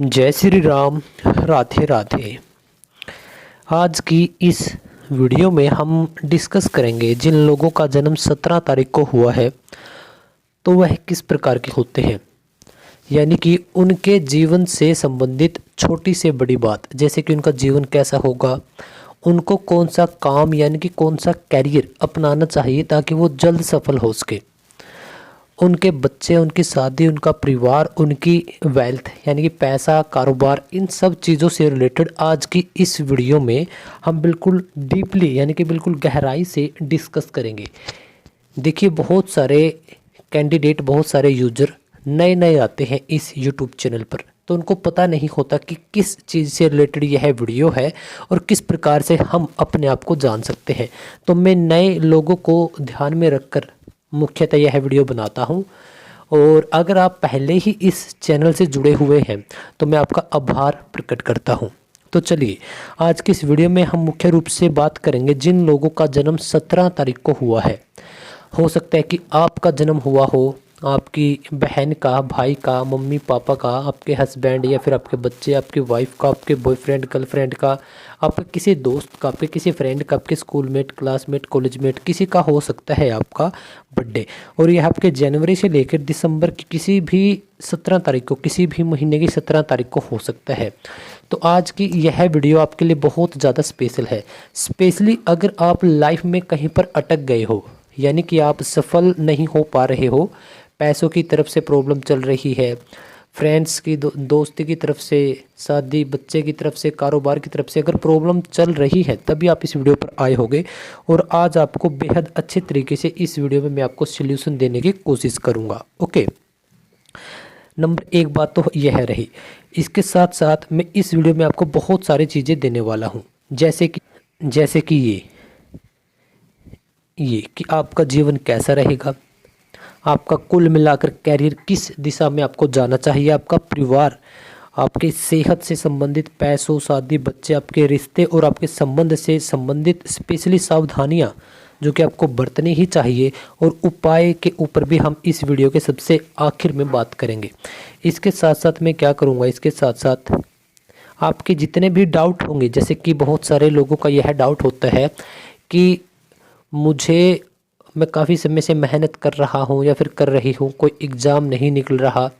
जय श्री राम। राधे राधे। आज की इस वीडियो में हम डिस्कस करेंगे जिन लोगों का जन्म 17 तारीख को हुआ है तो वह किस प्रकार के होते हैं, यानी कि उनके जीवन से संबंधित छोटी से बड़ी बात, जैसे कि उनका जीवन कैसा होगा, उनको कौन सा काम यानी कि कौन सा कैरियर अपनाना चाहिए ताकि वो जल्द सफल हो सके, उनके बच्चे, उनकी शादी, उनका परिवार, उनकी वेल्थ यानी कि पैसा, कारोबार, इन सब चीज़ों से रिलेटेड आज की इस वीडियो में हम बिल्कुल डीपली यानी कि बिल्कुल गहराई से डिस्कस करेंगे। देखिए, बहुत सारे कैंडिडेट, बहुत सारे यूजर नए नए आते हैं इस यूट्यूब चैनल पर, तो उनको पता नहीं होता कि किस चीज़ से रिलेटेड यह वीडियो है और किस प्रकार से हम अपने आप को जान सकते हैं। तो मैं नए लोगों को ध्यान में रखकर मुख्यतः यह वीडियो बनाता हूं, और अगर आप पहले ही इस चैनल से जुड़े हुए हैं तो मैं आपका आभार प्रकट करता हूं। तो चलिए, आज की इस वीडियो में हम मुख्य रूप से बात करेंगे जिन लोगों का जन्म 17 तारीख को हुआ है। हो सकता है कि आपका जन्म हुआ हो, आपकी बहन का, भाई का, मम्मी पापा का, आपके हस्बैंड या फिर आपके बच्चे, आपकी वाइफ का, आपके बॉयफ्रेंड गर्लफ्रेंड का, आपके किसी दोस्त का, आपके किसी फ्रेंड का, आपके स्कूलमेट, क्लासमेट, कॉलेजमेट, किसी का हो सकता है आपका बर्थडे। और यह आपके जनवरी से लेकर दिसंबर की किसी भी 17 तारीख को, किसी भी महीने की 17 तारीख को हो सकता है। तो आज की यह वीडियो आपके लिए बहुत ज़्यादा स्पेशल है, स्पेशली अगर आप लाइफ में कहीं पर अटक गए हो, यानी कि आप सफल नहीं हो पा रहे हो, पैसों की तरफ से प्रॉब्लम चल रही है, फ्रेंड्स की, दोस्ती की तरफ से, शादी, बच्चे की तरफ से, कारोबार की तरफ से अगर प्रॉब्लम चल रही है, तभी आप इस वीडियो पर आए होंगे। और आज आपको बेहद अच्छे तरीके से इस वीडियो में मैं आपको सल्यूशन देने की कोशिश करूँगा। ओके, नंबर एक बात तो यह रही। इसके साथ साथ मैं इस वीडियो में आपको बहुत सारी चीज़ें देने वाला हूँ, जैसे कि ये कि आपका जीवन कैसा रहेगा, आपका कुल मिलाकर कैरियर किस दिशा में आपको जाना चाहिए, आपका परिवार, आपके सेहत से संबंधित, पैसों, शादी, बच्चे, आपके रिश्ते और आपके संबंध से संबंधित स्पेशली सावधानियां जो कि आपको बरतनी ही चाहिए, और उपाय के ऊपर भी हम इस वीडियो के सबसे आखिर में बात करेंगे। इसके साथ साथ मैं क्या करूँगा, इसके साथ साथ आपके जितने भी डाउट होंगे, जैसे कि बहुत सारे लोगों का यह डाउट होता है कि मैं काफ़ी समय से मेहनत कर रहा हूँ या फिर कर रही हूँ, कोई एग्ज़ाम नहीं निकल रहा,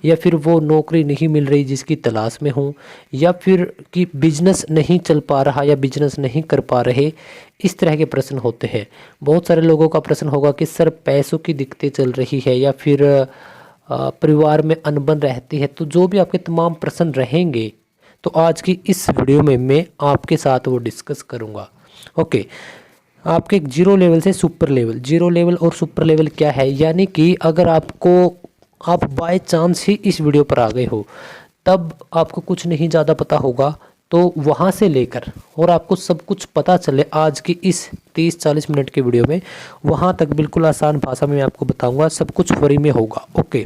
या फिर वो नौकरी नहीं मिल रही जिसकी तलाश में हूँ, या फिर कि बिजनेस नहीं चल पा रहा या बिजनेस नहीं कर पा रहे। इस तरह के प्रश्न होते हैं। बहुत सारे लोगों का प्रश्न होगा कि सर पैसों की दिक्कतें चल रही है या फिर परिवार में अनबन रहती है। तो जो भी आपके तमाम प्रश्न रहेंगे तो आज की इस वीडियो में मैं आपके साथ वो डिस्कस करूँगा। ओके, आपके जीरो लेवल से सुपर लेवल, जीरो लेवल और सुपर लेवल क्या है, यानी कि अगर आप बाय चांस ही इस वीडियो पर आ गए हो, तब आपको कुछ नहीं ज़्यादा पता होगा, तो वहाँ से लेकर और आपको सब कुछ पता चले आज की इस 30-40 मिनट के वीडियो में, वहाँ तक बिल्कुल आसान भाषा में मैं आपको बताऊँगा, सब कुछ फ्री में होगा। ओके,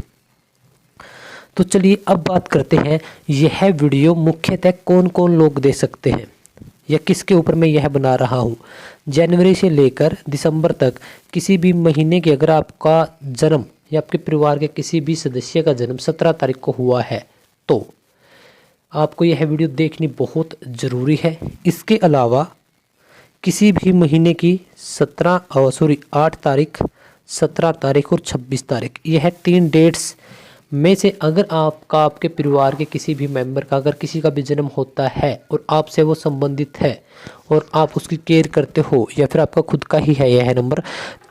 तो चलिए अब बात करते हैं, यह वीडियो मुख्यतः कौन कौन लोग दे सकते हैं या किसके ऊपर मैं यह बना रहा हूँ। जनवरी से लेकर दिसंबर तक किसी भी महीने के अगर आपका जन्म या आपके परिवार के किसी भी सदस्य का जन्म 17 तारीख को हुआ है तो आपको यह वीडियो देखनी बहुत ज़रूरी है। इसके अलावा किसी भी महीने की 8 तारीख, 17 तारीख और 26 तारीख, यह 3 डेट्स में से अगर आपका, आपके परिवार के किसी भी मेंबर का, अगर किसी का भी जन्म होता है और आपसे वो संबंधित है और आप उसकी केयर करते हो, या फिर आपका खुद का ही है यह नंबर,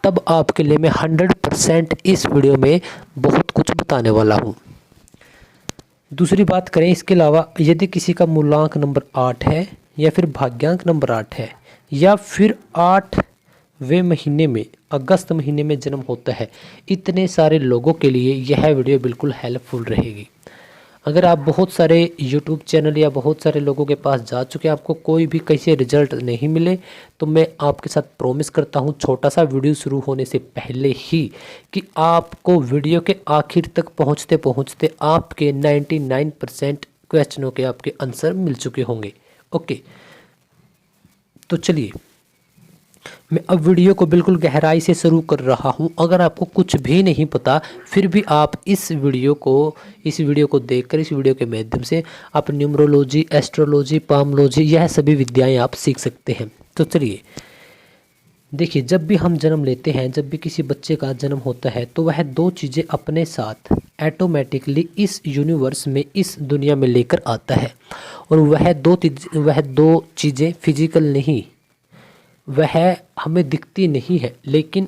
तब आपके लिए मैं 100% इस वीडियो में बहुत कुछ बताने वाला हूँ। दूसरी बात करें, इसके अलावा यदि किसी का मूलांक नंबर 8 है या फिर भाग्यांक नंबर 8 है या फिर 8वें महीने में, अगस्त महीने में जन्म होता है, इतने सारे लोगों के लिए यह वीडियो बिल्कुल हेल्पफुल रहेगी। अगर आप बहुत सारे यूट्यूब चैनल या बहुत सारे लोगों के पास जा चुके हैं, आपको कोई भी कैसे रिजल्ट नहीं मिले, तो मैं आपके साथ प्रॉमिस करता हूं छोटा सा वीडियो शुरू होने से पहले ही कि आपको वीडियो के आखिर तक पहुंचते पहुंचते आपके 99% क्वेश्चनों के आपके आंसर मिल चुके होंगे। ओके, तो चलिए मैं अब वीडियो को बिल्कुल गहराई से शुरू कर रहा हूं। अगर आपको कुछ भी नहीं पता फिर भी आप इस वीडियो को देखकर, इस वीडियो के माध्यम से आप न्यूमरोलॉजी, एस्ट्रोलॉजी, पामोलॉजी, यह सभी विद्याएं आप सीख सकते हैं। तो चलिए देखिए, जब भी हम जन्म लेते हैं, जब भी किसी बच्चे का जन्म होता है तो वह दो चीज़ें अपने साथ ऑटोमेटिकली इस यूनिवर्स में, इस दुनिया में लेकर आता है। और वह दो चीज़ें फिजिकल नहीं, वह हमें दिखती नहीं है, लेकिन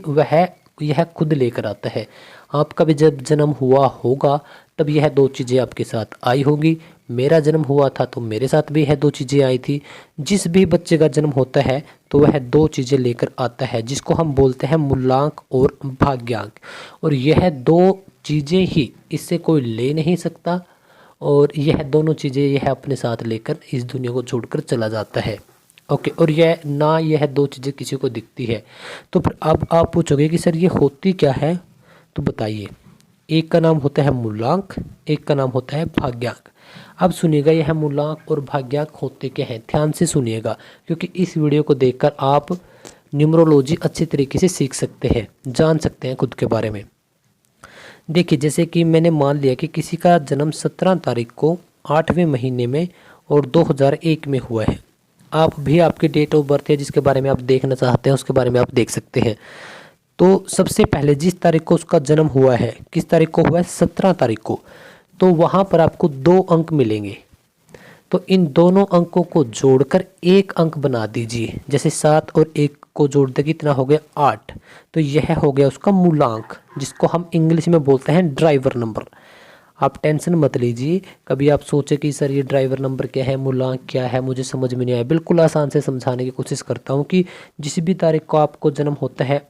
यह खुद लेकर आता है। आपका भी जब जन्म हुआ होगा तब यह दो चीज़ें आपके साथ आई होगी। मेरा जन्म हुआ था तो मेरे साथ भी यह दो चीज़ें आई थी। जिस भी बच्चे का जन्म होता है तो वह दो चीज़ें लेकर आता है, जिसको हम बोलते हैं मूलांक और भाग्यांक। और यह दो चीज़ें ही, इससे कोई ले नहीं सकता। और यह दोनों चीज़ें यह अपने साथ लेकर इस दुनिया को छोड़कर चला जाता है। ओके, और यह दो चीज़ें किसी को दिखती है। तो फिर अब आप पूछोगे कि सर ये होती क्या है, तो बताइए। एक का नाम होता है मूलांक, एक का नाम होता है भाग्यांक। अब सुनिएगा, यह मूलांक और भाग्यांक होते क्या हैं, ध्यान से सुनिएगा, क्योंकि इस वीडियो को देखकर आप न्यूमरोलॉजी अच्छे तरीके से सीख सकते हैं, जान सकते हैं खुद के बारे में। देखिए, जैसे कि मैंने मान लिया कि किसी का जन्म 17 तारीख को 8वें महीने में और 2001 में हुआ है। आप भी आपकी डेट ऑफ बर्थ है जिसके बारे में आप देखना चाहते हैं, उसके बारे में आप देख सकते हैं। तो सबसे पहले जिस तारीख को उसका जन्म हुआ है, किस तारीख को हुआ है, 17 तारीख को, तो वहाँ पर आपको 2 अंक मिलेंगे। तो इन दोनों अंकों को जोड़कर एक अंक बना दीजिए। जैसे 7 और 1 को जोड़ दे कितना हो गया, 8। तो यह हो गया उसका मूलांक, जिसको हम इंग्लिश में बोलते हैं ड्राइवर नंबर। आप टेंशन मत लीजिए, कभी आप सोचे कि सर ये ड्राइवर नंबर क्या है, मूलांक क्या है, मुझे समझ में नहीं आया। बिल्कुल आसान से समझाने की कोशिश करता हूँ कि जिस भी तारीख को आपको जन्म होता है,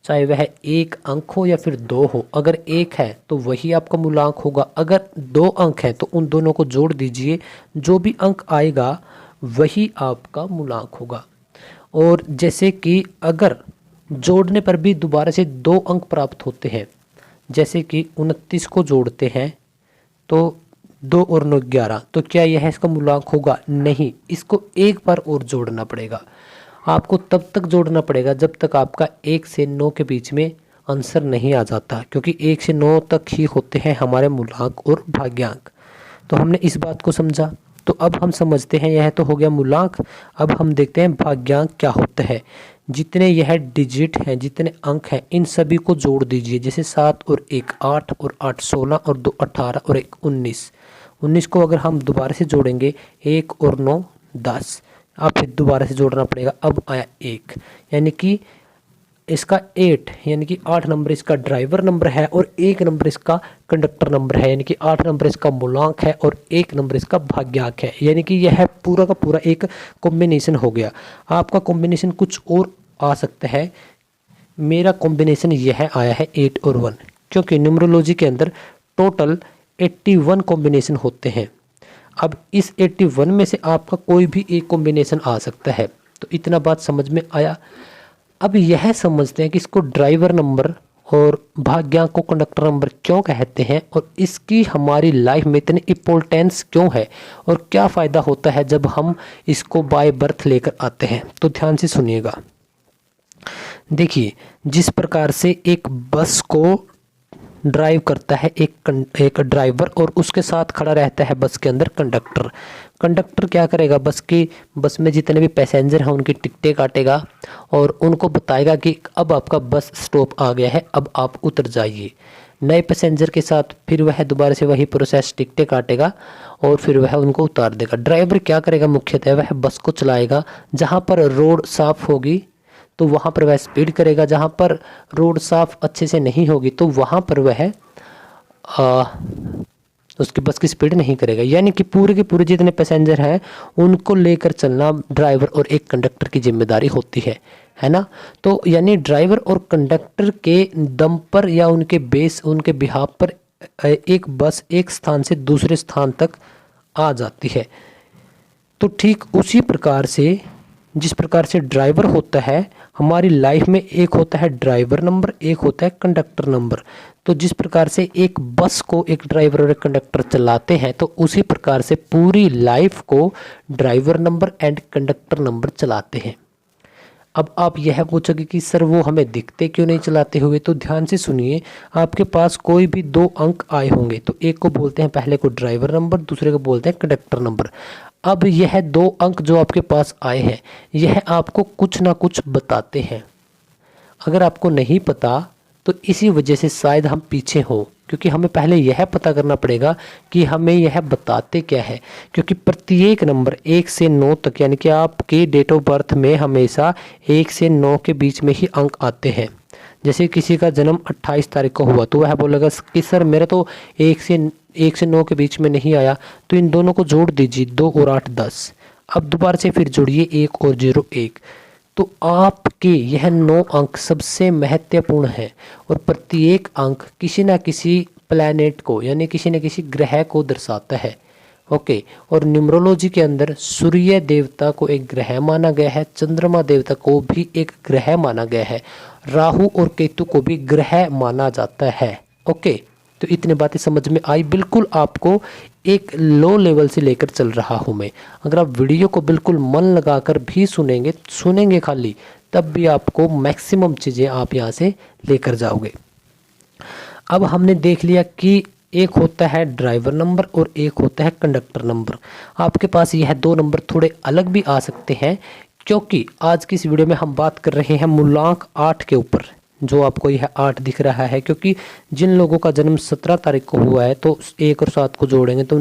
चाहे वह 1 अंक हो या फिर 2 हो, अगर 1 है तो वही आपका मूलांक होगा, अगर 2 अंक है तो उन दोनों को जोड़ दीजिए, जो भी अंक आएगा वही आपका मूलांक होगा। और जैसे कि अगर जोड़ने पर भी दोबारा से 2 अंक प्राप्त होते हैं, जैसे कि 29 को जोड़ते हैं तो 2 और 9 11, तो क्या यह इसका मूलांक होगा? नहीं, इसको एक बार और जोड़ना पड़ेगा। आपको तब तक जोड़ना पड़ेगा जब तक आपका 1 से 9 के बीच में आंसर नहीं आ जाता, क्योंकि 1 से 9 तक ही होते हैं हमारे मूलांक और भाग्यांक। तो हमने इस बात को समझा। तो अब हम समझते हैं, यह तो हो गया मूलांक। अब हम देखते हैं भाग्यांक क्या होता है। जितने यह डिजिट हैं, जितने अंक हैं, इन सभी को जोड़ दीजिए। जैसे 7 और 1 8 और 8 16 और 2 18 और 1 19। 19 को अगर हम दोबारा से जोड़ेंगे, 1 और 9 10, अब फिर दोबारा से जोड़ना पड़ेगा। अब आया 1, यानी कि इसका 8, यानी कि 8 नंबर इसका ड्राइवर नंबर है और 1 नंबर इसका कंडक्टर नंबर है, यानी कि 8 नंबर इसका मूलांक है और 1 नंबर इसका भाग्यांक है। यानी कि यह पूरा का पूरा एक कॉम्बिनेशन हो गया। आपका कॉम्बिनेशन कुछ और आ सकता है, मेरा कॉम्बिनेशन यह आया है 8 और 1, क्योंकि न्यूमरोलॉजी के अंदर टोटल 81 कॉम्बिनेशन होते हैं। अब इस 81 में से आपका कोई भी एक कॉम्बिनेशन आ सकता है। तो इतना बात समझ में आया। अब यह समझते हैं कि इसको ड्राइवर नंबर और भाग्यांक को कंडक्टर नंबर क्यों कहते हैं और इसकी हमारी लाइफ में इतनी इम्पोर्टेंस क्यों है और क्या फ़ायदा होता है जब हम इसको बाय बर्थ लेकर आते हैं। तो ध्यान से सुनिएगा। देखिए, जिस प्रकार से एक बस को ड्राइव करता है एक ड्राइवर और उसके साथ खड़ा रहता है बस के अंदर कंडक्टर। कंडक्टर क्या करेगा, बस में जितने भी पैसेंजर हैं उनकी टिकटें काटेगा और उनको बताएगा कि अब आपका बस स्टॉप आ गया है, अब आप उतर जाइए। नए पैसेंजर के साथ फिर वह दोबारा से वही प्रोसेस, टिकटें काटेगा और फिर वह उनको उतार देगा। ड्राइवर क्या करेगा, मुख्यतः वह बस को चलाएगा। जहाँ पर रोड साफ़ होगी तो वहाँ पर वह स्पीड करेगा, जहाँ पर रोड साफ अच्छे से नहीं होगी तो वहाँ पर वह उसकी बस की स्पीड नहीं करेगा। यानी कि पूरे के पूरे जितने पैसेंजर हैं उनको लेकर चलना ड्राइवर और एक कंडक्टर की जिम्मेदारी होती है ना। तो यानी ड्राइवर और कंडक्टर के दम पर या उनके बिहाफ पर एक बस एक स्थान से दूसरे स्थान तक आ जाती है। तो ठीक उसी प्रकार से जिस प्रकार से ड्राइवर होता है हमारी लाइफ में, एक होता है ड्राइवर नंबर, एक होता है कंडक्टर नंबर। तो जिस प्रकार से एक बस को एक ड्राइवर और एक कंडक्टर चलाते हैं, तो उसी प्रकार से पूरी लाइफ को driver number and conductor number चलाते हैं। अब आप यह पूछोगे कि सर वो हमें दिखते क्यों नहीं चलाते हुए, तो ध्यान से सुनिए। आपके पास कोई भी दो अंक आए होंगे तो एक को बोलते हैं, पहले को ड्राइवर नंबर, दूसरे को बोलते हैं कंडक्टर नंबर। अब यह दो अंक जो आपके पास आए हैं यह आपको कुछ ना कुछ बताते हैं। अगर आपको नहीं पता तो इसी वजह से शायद हम पीछे हों, क्योंकि हमें पहले यह पता करना पड़ेगा कि हमें यह बताते क्या है। क्योंकि प्रत्येक नंबर 1 से 9 तक, यानी कि आपके डेट ऑफ बर्थ में हमेशा 1 से 9 के बीच में ही अंक आते हैं। जैसे किसी का जन्म 28 तारीख को हुआ तो वह बोलेगा कि सर मेरा तो 1 से 9 के बीच में नहीं आया, तो इन दोनों को जोड़ दीजिए, 2 और 8 10। अब दोबारा से फिर जोड़िए 1 और 0 1। तो आपके यह 9 अंक सबसे महत्वपूर्ण है और प्रत्येक अंक किसी न किसी प्लैनेट को, यानी किसी न किसी ग्रह को दर्शाता है। ओके। और न्यूमरोलॉजी के अंदर सूर्य देवता को एक ग्रह माना गया है, चंद्रमा देवता को भी एक ग्रह माना गया है, राहु और केतु को भी ग्रह माना जाता है। ओके। तो इतनी बातें समझ में आई। बिल्कुल आपको एक लो लेवल से लेकर चल रहा हूँ मैं। अगर आप वीडियो को बिल्कुल मन लगाकर भी सुनेंगे खाली, तब भी आपको मैक्सिमम चीज़ें आप यहाँ से लेकर जाओगे। अब हमने देख लिया कि एक होता है ड्राइवर नंबर और एक होता है कंडक्टर नंबर। आपके पास यह दो नंबर थोड़े अलग भी आ सकते हैं, क्योंकि आज की इस वीडियो में हम बात कर रहे हैं मूलांक 8 के ऊपर। जो आपको यह 8 दिख रहा है, क्योंकि जिन लोगों का जन्म 17 तारीख को हुआ है तो 1 और 7 को जोड़ेंगे तो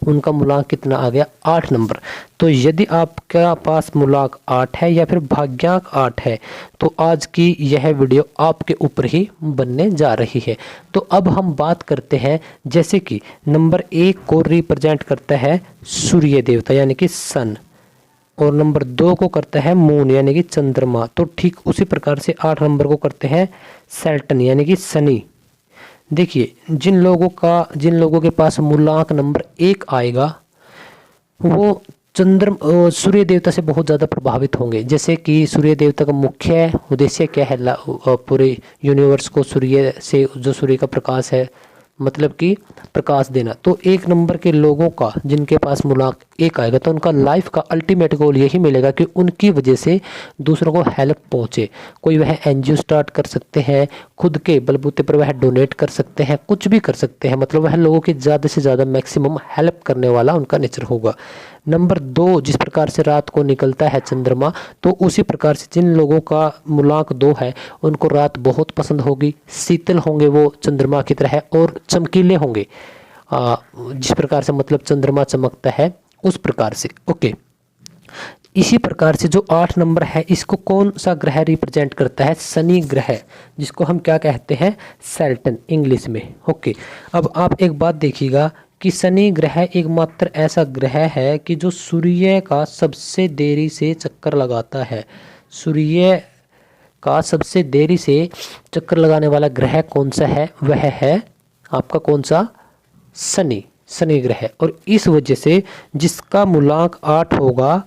उनका मूलांक कितना आ गया, 8 नंबर। तो यदि आपके पास मूलांक 8 है या फिर भाग्यांक 8 है तो आज की यह वीडियो आपके ऊपर ही बनने जा रही है। तो अब हम बात करते हैं, जैसे कि नंबर 1 को रिप्रेजेंट करता है सूर्य देवता यानी कि सन, और नंबर 2 को करता है मून यानी कि चंद्रमा। तो ठीक उसी प्रकार से 8 नंबर को करते हैं सैटर्न यानी कि शनि। देखिए जिन लोगों के पास मूलांक नंबर 1 आएगा वो सूर्य देवता से बहुत ज़्यादा प्रभावित होंगे। जैसे कि सूर्य देवता का मुख्य उद्देश्य क्या है, पूरे यूनिवर्स को सूर्य से, जो सूर्य का प्रकाश है, मतलब कि प्रकाश देना। तो 1 नंबर के लोगों का जिनके पास मूलांक 1 आएगा तो उनका लाइफ का अल्टीमेट गोल यही मिलेगा कि उनकी वजह से दूसरों को हेल्प पहुंचे। कोई वह एनजीओ स्टार्ट कर सकते हैं, खुद के बलबूते पर वह डोनेट कर सकते हैं, कुछ भी कर सकते हैं, मतलब वह लोगों की ज़्यादा से ज़्यादा मैक्सिमम हेल्प करने वाला उनका नेचर होगा। नंबर 2, जिस प्रकार से रात को निकलता है चंद्रमा, तो उसी प्रकार से जिन लोगों का मूलांक 2 है उनको रात बहुत पसंद होगी, शीतल होंगे वो चंद्रमा की तरह और चमकीले होंगे, जिस प्रकार से मतलब चंद्रमा चमकता है उस प्रकार से। ओके। इसी प्रकार से जो 8 नंबर है इसको कौन सा ग्रह रिप्रेजेंट करता है, शनि ग्रह, जिसको हम क्या कहते हैं, सैटर्न इंग्लिश में। ओके। अब आप एक बात देखिएगा कि शनि ग्रह एकमात्र ऐसा ग्रह है कि जो सूर्य का सबसे देरी से चक्कर लगाता है। सूर्य का सबसे देरी से चक्कर लगाने वाला ग्रह कौन सा है, वह है आपका कौन सा, शनि ग्रह। और इस वजह से जिसका मूलांक 8 होगा,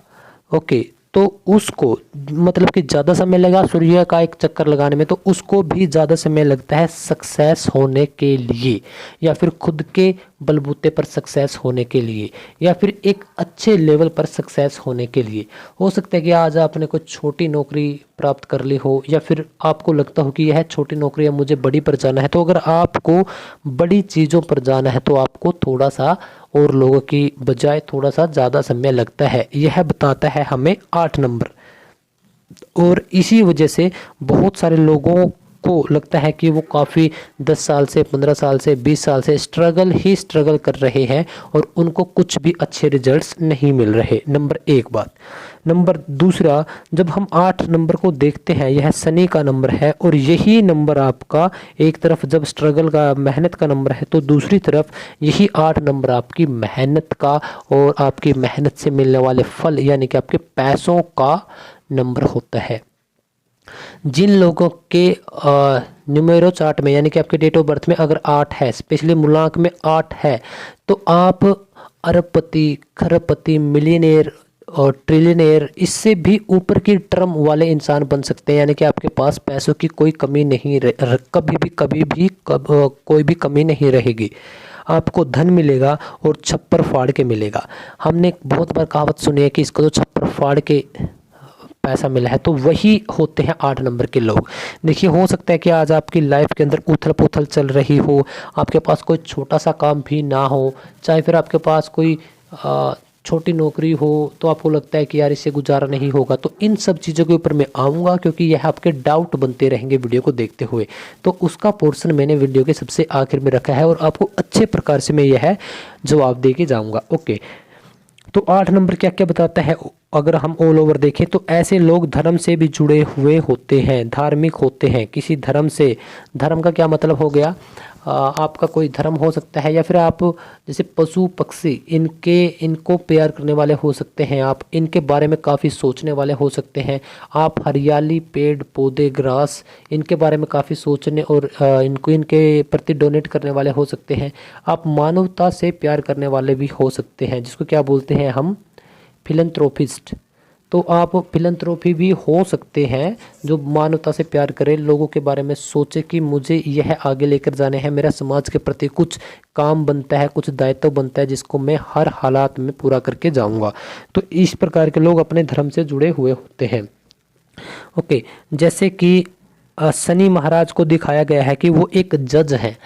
ओके, तो उसको मतलब कि ज़्यादा समय लगा सूर्य का एक चक्कर लगाने में, तो उसको भी ज़्यादा समय लगता है सक्सेस होने के लिए, या फिर खुद के बलबूते पर सक्सेस होने के लिए, या फिर एक अच्छे लेवल पर सक्सेस होने के लिए। हो सकता है कि आज आपने कोई छोटी नौकरी प्राप्त कर ली हो, या फिर आपको लगता हो कि यह छोटी नौकरी है, मुझे बड़ी पर जाना है। तो अगर आपको बड़ी चीज़ों पर जाना है तो आपको थोड़ा सा और लोगों की बजाय थोड़ा सा ज़्यादा समय लगता है। यह बताता है हमें 8 नंबर। और इसी वजह से बहुत सारे लोगों को लगता है कि वो काफ़ी 10 साल से, 15 साल से, 20 साल से स्ट्रगल कर रहे हैं और उनको कुछ भी अच्छे रिजल्ट्स नहीं मिल रहे। नंबर 1 बात। नंबर 2, जब हम 8 नंबर को देखते हैं, यह शनि का नंबर है और यही नंबर आपका एक तरफ जब स्ट्रगल का, मेहनत का नंबर है, तो दूसरी तरफ यही 8 नंबर आपकी मेहनत का और आपकी मेहनत से मिलने वाले फल यानी कि आपके पैसों का नंबर होता है। जिन लोगों के न्यूमेरो चार्ट में यानी कि आपके डेट ऑफ बर्थ में अगर 8 है, स्पेशली मूलांक में 8 है, तो आप अरबपति, खरबपति, मिलियनेयर और ट्रिलियनेयर, इससे भी ऊपर की टर्म वाले इंसान बन सकते हैं। यानी कि आपके पास पैसों की कोई कमी नहीं, कभी भी कोई भी कमी नहीं रहेगी। आपको धन मिलेगा और छप्पर फाड़ के मिलेगा। हमने बहुत बार कहावत सुनी है कि इसको तो छप्पर फाड़ के पैसा मिला है, तो वही होते हैं 8 नंबर के लोग। देखिए, हो सकता है कि आज आपकी लाइफ के अंदर उथल पुथल चल रही हो, आपके पास कोई छोटा सा काम भी ना हो, चाहे फिर आपके पास कोई छोटी नौकरी हो, तो आपको लगता है कि यार इससे गुजारा नहीं होगा। तो इन सब चीज़ों के ऊपर मैं आऊँगा, क्योंकि यह आपके डाउट बनते रहेंगे वीडियो को देखते हुए। तो उसका पोर्शन मैंने वीडियो के सबसे आखिर में रखा है और आपको अच्छे प्रकार से मैं यह जवाब दे के जाऊँगा। ओके, तो 8 नंबर क्या क्या बताता है? अगर हम ऑल ओवर देखें तो ऐसे लोग धर्म से भी जुड़े हुए होते हैं, धार्मिक होते हैं किसी धर्म से। धर्म का क्या मतलब हो गया? आपका कोई धर्म हो सकता है, या फिर आप जैसे पशु पक्षी इनको प्यार करने वाले हो सकते हैं, आप इनके बारे में काफ़ी सोचने वाले हो सकते हैं। आप हरियाली, पेड़ पौधे, ग्रास, इनके बारे में काफ़ी सोचने और इनके प्रति डोनेट करने वाले हो सकते हैं। आप मानवता से प्यार करने वाले भी हो सकते हैं, जिसको क्या बोलते हैं हम? फिलैंथ्रोपिस्ट। तो आप फिलैंथ्रोपी भी हो सकते हैं, जो मानवता से प्यार करे, लोगों के बारे में सोचे कि मुझे यह आगे लेकर जाने हैं, मेरा समाज के प्रति कुछ काम बनता है, कुछ दायित्व बनता है, जिसको मैं हर हालात में पूरा करके जाऊंगा। तो इस प्रकार के लोग अपने धर्म से जुड़े हुए होते हैं। ओके, जैसे कि शनि महाराज को दिखाया गया है कि वो एक जज है।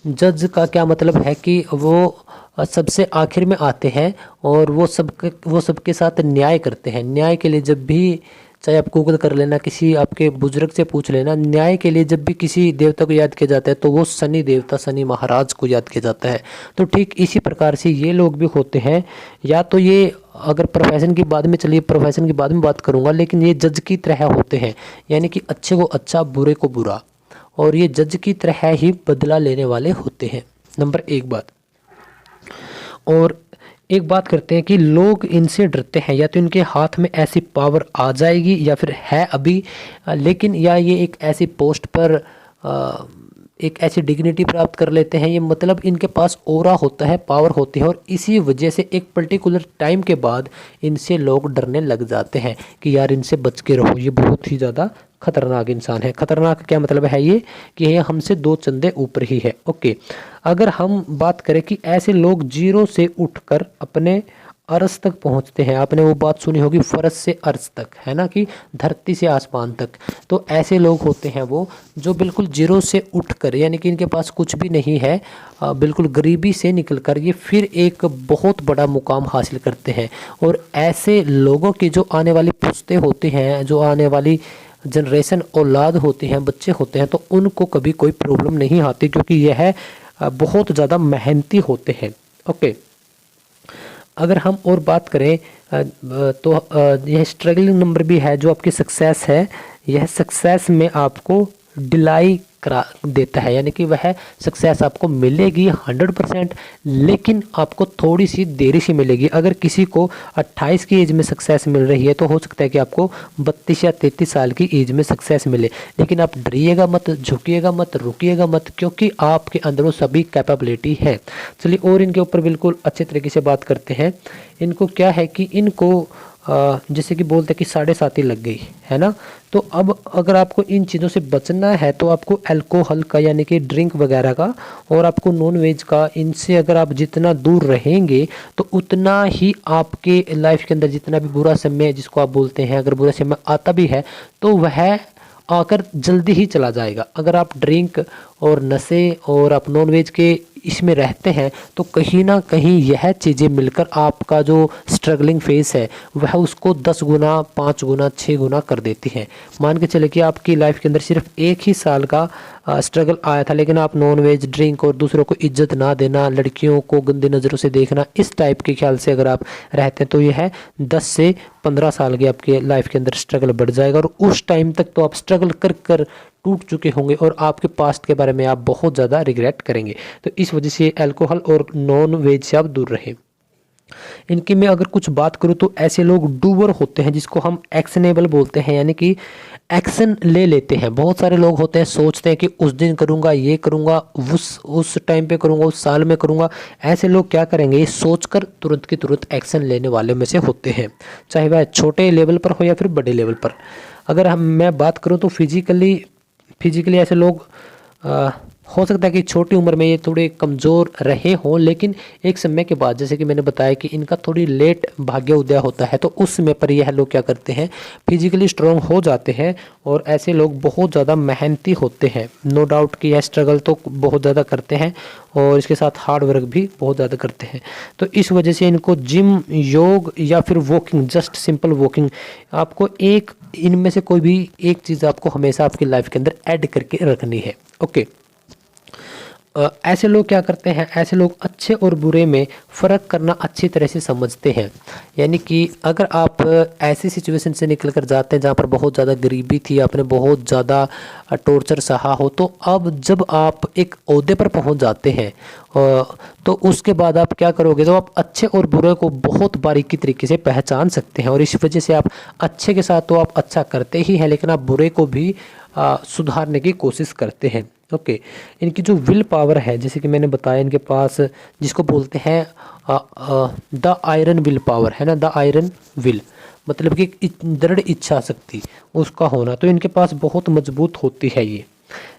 जज का क्या मतलब है कि वो सबसे आखिर में आते हैं और वो सबके साथ न्याय करते हैं। न्याय के लिए जब भी, चाहे आप गूगल कर लेना, किसी आपके बुजुर्ग से पूछ लेना, न्याय के लिए जब भी किसी देवता को याद किया जाता है तो वो शनि देवता, शनि महाराज को याद किया जाता है। तो ठीक इसी प्रकार से ये लोग भी होते हैं। या तो ये, अगर प्रोफेशन की बाद में, चलिए प्रोफेशन की बाद में बात करूँगा, लेकिन ये जज की तरह होते हैं, यानी कि अच्छे को अच्छा, बुरे को बुरा, और ये जज की तरह ही बदला लेने वाले होते हैं। नंबर 1 बात। और एक बात करते हैं कि लोग इनसे डरते हैं, या तो इनके हाथ में ऐसी पावर आ जाएगी, या फिर है अभी, लेकिन या ये एक ऐसी पोस्ट पर एक ऐसी डिग्निटी प्राप्त कर लेते हैं। ये मतलब इनके पास ऑरा होता है, पावर होती है, और इसी वजह से एक पर्टिकुलर टाइम के बाद इनसे लोग डरने लग जाते हैं कि यार इनसे बच के रहो, ये बहुत ही ज़्यादा खतरनाक इंसान है। खतरनाक क्या मतलब है? ये कि ये हमसे 2 चंदे ऊपर ही है। ओके, अगर हम बात करें कि ऐसे लोग जीरो से उठकर अपने अर्श तक पहुंचते हैं, आपने वो बात सुनी होगी, फर्श से अर्श तक, है ना, कि धरती से आसमान तक। तो ऐसे लोग होते हैं वो जो बिल्कुल जीरो से उठकर, यानी कि इनके पास कुछ भी नहीं है, बिल्कुल गरीबी से निकलकर ये फिर एक बहुत बड़ा मुकाम हासिल करते हैं। और ऐसे लोगों की जो आने वाली पुश्तें होती हैं, जो आने वाली जनरेशन, औलाद होती हैं, बच्चे होते हैं, तो उनको कभी कोई प्रॉब्लम नहीं आती, क्योंकि यह बहुत ज़्यादा मेहनती होते हैं। ओके, अगर हम और बात करें तो यह स्ट्रगलिंग नंबर भी है, जो आपकी सक्सेस है। यह सक्सेस में आपको डिलाई करा देता है, यानी कि वह सक्सेस आपको मिलेगी 100%, लेकिन आपको थोड़ी सी देरी से मिलेगी। अगर किसी को 28 की एज में सक्सेस मिल रही है, तो हो सकता है कि आपको 32 या 33 साल की एज में सक्सेस मिले। लेकिन आप डरिएगा मत, झुकिएगा मत, रुकिएगा मत, क्योंकि आपके अंदर वो सभी कैपेबिलिटी है। चलिए और इनके ऊपर बिल्कुल अच्छे तरीके से बात करते हैं। इनको क्या है कि इनको जैसे कि बोलते हैं कि 7.5 लग गई है ना। तो अब अगर आपको इन चीज़ों से बचना है, तो आपको अल्कोहल का, यानी कि ड्रिंक वगैरह का, और आपको नॉन वेज का, इनसे अगर आप जितना दूर रहेंगे तो उतना ही आपके लाइफ के अंदर जितना भी बुरा समय, जिसको आप बोलते हैं, अगर बुरा समय आता भी है तो वह आकर जल्दी ही चला जाएगा। अगर आप ड्रिंक और नशे और आप नॉन वेज के इसमें रहते हैं, तो कहीं ना कहीं यह चीज़ें मिलकर आपका जो स्ट्रगलिंग फेस है वह उसको 10 गुना, 5 गुना, 6 गुना कर देती हैं। मान के चले कि आपकी लाइफ के अंदर सिर्फ 1 ही साल का स्ट्रगल आया था, लेकिन आप नॉन वेज, ड्रिंक और दूसरों को इज्जत ना देना, लड़कियों को गंदी नज़रों से देखना, इस टाइप के ख्याल से अगर आप रहते हैं, तो यह 10 से 15 साल की आपके लाइफ के अंदर स्ट्रगल बढ़ जाएगा। और उस टाइम तक तो आप स्ट्रगल कर कर टूट चुके होंगे और आपके पास्ट के बारे में आप बहुत ज़्यादा रिग्रेट करेंगे। तो इस वजह से अल्कोहल और नॉन वेज से आप दूर रहें। इनकी मैं अगर कुछ बात करूं तो ऐसे लोग डूवर होते हैं, जिसको हम एक्शनेबल बोलते हैं, यानी कि एक्शन ले लेते हैं। बहुत सारे लोग होते हैं, सोचते हैं कि उस दिन करूंगा, ये करूंगा, उस टाइम पे करूंगा, उस साल में करूंगा। ऐसे लोग क्या करेंगे, ये सोचकर तुरंत की तुरंत एक्शन लेने वाले में से होते हैं, चाहे वह छोटे लेवल पर हो या फिर बड़े लेवल पर। अगर मैं बात करूँ तो फिजिकली ऐसे लोग हो सकता है कि छोटी उम्र में ये थोड़े कमज़ोर रहे हों, लेकिन एक समय के बाद जैसे कि मैंने बताया कि इनका थोड़ी लेट भाग्य उदय होता है, तो उस समय पर यह लोग क्या करते हैं, फिजिकली स्ट्रांग हो जाते हैं। और ऐसे लोग बहुत ज़्यादा मेहनती होते हैं। नो डाउट कि यह स्ट्रगल तो बहुत ज़्यादा करते हैं और इसके साथ हार्ड वर्क भी बहुत ज़्यादा करते हैं। तो इस वजह से इनको जिम, योग या फिर वॉकिंग, जस्ट सिंपल वॉकिंग, आपको एक इनमें से कोई भी एक चीज़ आपको हमेशा आपकी लाइफ के अंदर ऐड करके रखनी है। ओके। ऐसे लोग क्या करते हैं, ऐसे लोग अच्छे और बुरे में फ़र्क करना अच्छी तरह से समझते हैं। यानी कि अगर आप ऐसी सिचुएशन से निकल कर जाते हैं जहाँ पर बहुत ज़्यादा गरीबी थी, आपने बहुत ज़्यादा टॉर्चर सहा हो, तो अब जब आप एक ओहदे पर पहुँच जाते हैं तो उसके बाद आप क्या करोगे, तो आप अच्छे और बुरे को बहुत बारीकी तरीके से पहचान सकते हैं। और इस वजह से आप अच्छे के साथ तो आप अच्छा करते ही हैं, लेकिन आप बुरे को भी सुधारने की कोशिश करते हैं। ओके। इनकी जो विल पावर है, जैसे कि मैंने बताया, इनके पास जिसको बोलते हैं द आयरन विल पावर, है ना, द आयरन विल, मतलब कि दृढ़ इच्छा शक्ति उसका होना, तो इनके पास बहुत मजबूत होती है ये।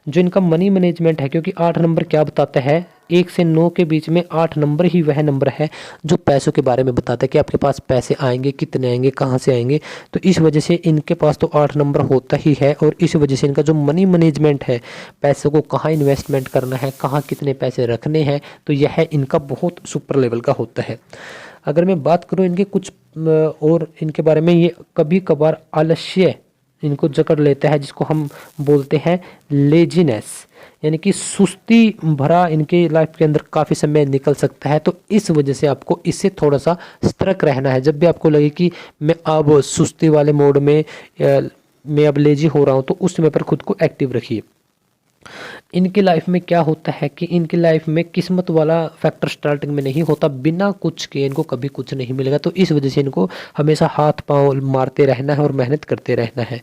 जो इनका मनी मैनेजमेंट है, क्योंकि 8 नंबर क्या बताता है, 1 से 9 के बीच में 8 नंबर ही वह नंबर है जो पैसों के बारे में बताता है कि आपके पास पैसे आएंगे, कितने आएंगे, कहाँ से आएंगे। तो इस वजह से इनके पास तो 8 नंबर होता ही है। और इस वजह से इनका जो मनी मैनेजमेंट है, पैसों को कहाँ इन्वेस्टमेंट करना है, कहाँ कितने पैसे रखने हैं, तो यह इनका बहुत सुपर लेवल का होता है। अगर मैं बात करूँ इनके कुछ और इनके बारे में, ये कभी कभार आलस्य इनको जकड़ लेता है, जिसको हम बोलते हैं लेजीनेस, यानी कि सुस्ती भरा इनके लाइफ के अंदर काफ़ी समय निकल सकता है। तो इस वजह से आपको इससे थोड़ा सा सतर्क रहना है। जब भी आपको लगे कि मैं अब सुस्ती वाले मोड में, मैं अब लेजी हो रहा हूँ, तो उस समय पर खुद को एक्टिव रखिए। इनकी लाइफ में क्या होता है कि इनकी लाइफ में किस्मत वाला फैक्टर स्टार्टिंग में नहीं होता, बिना कुछ के इनको कभी कुछ नहीं मिलेगा। तो इस वजह से इनको हमेशा हाथ पांव मारते रहना है और मेहनत करते रहना है।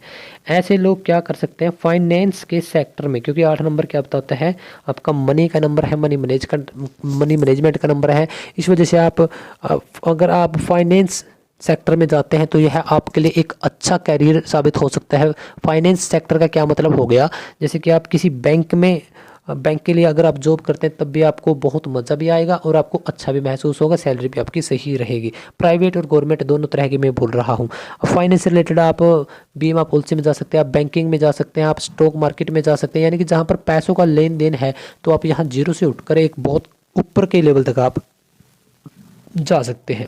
ऐसे लोग क्या कर सकते हैं, फाइनेंस के सेक्टर में, क्योंकि 8 नंबर क्या बताता है, आपका मनी का नंबर है, मनी मैनेजमेंट का नंबर है। इस वजह से अगर आप फाइनेंस सेक्टर में जाते हैं तो यह आपके लिए एक अच्छा कैरियर साबित हो सकता है। फाइनेंस सेक्टर का क्या मतलब हो गया, जैसे कि आप किसी बैंक के लिए अगर आप जॉब करते हैं, तब भी आपको बहुत मज़ा भी आएगा और आपको अच्छा भी महसूस होगा, सैलरी भी आपकी सही रहेगी। प्राइवेट और गवर्नमेंट दोनों तरह की मैं बोल रहा हूँ। फाइनेंस से रिलेटेड आप बीमा पॉलिसी में जा सकते हैं, आप बैंकिंग में जा सकते हैं, आप स्टॉक मार्केट में जा सकते हैं, यानी कि जहाँ पर पैसों का लेन देन है, तो आप यहाँ जीरो से उठकर एक बहुत ऊपर के लेवल तक आप जा सकते हैं।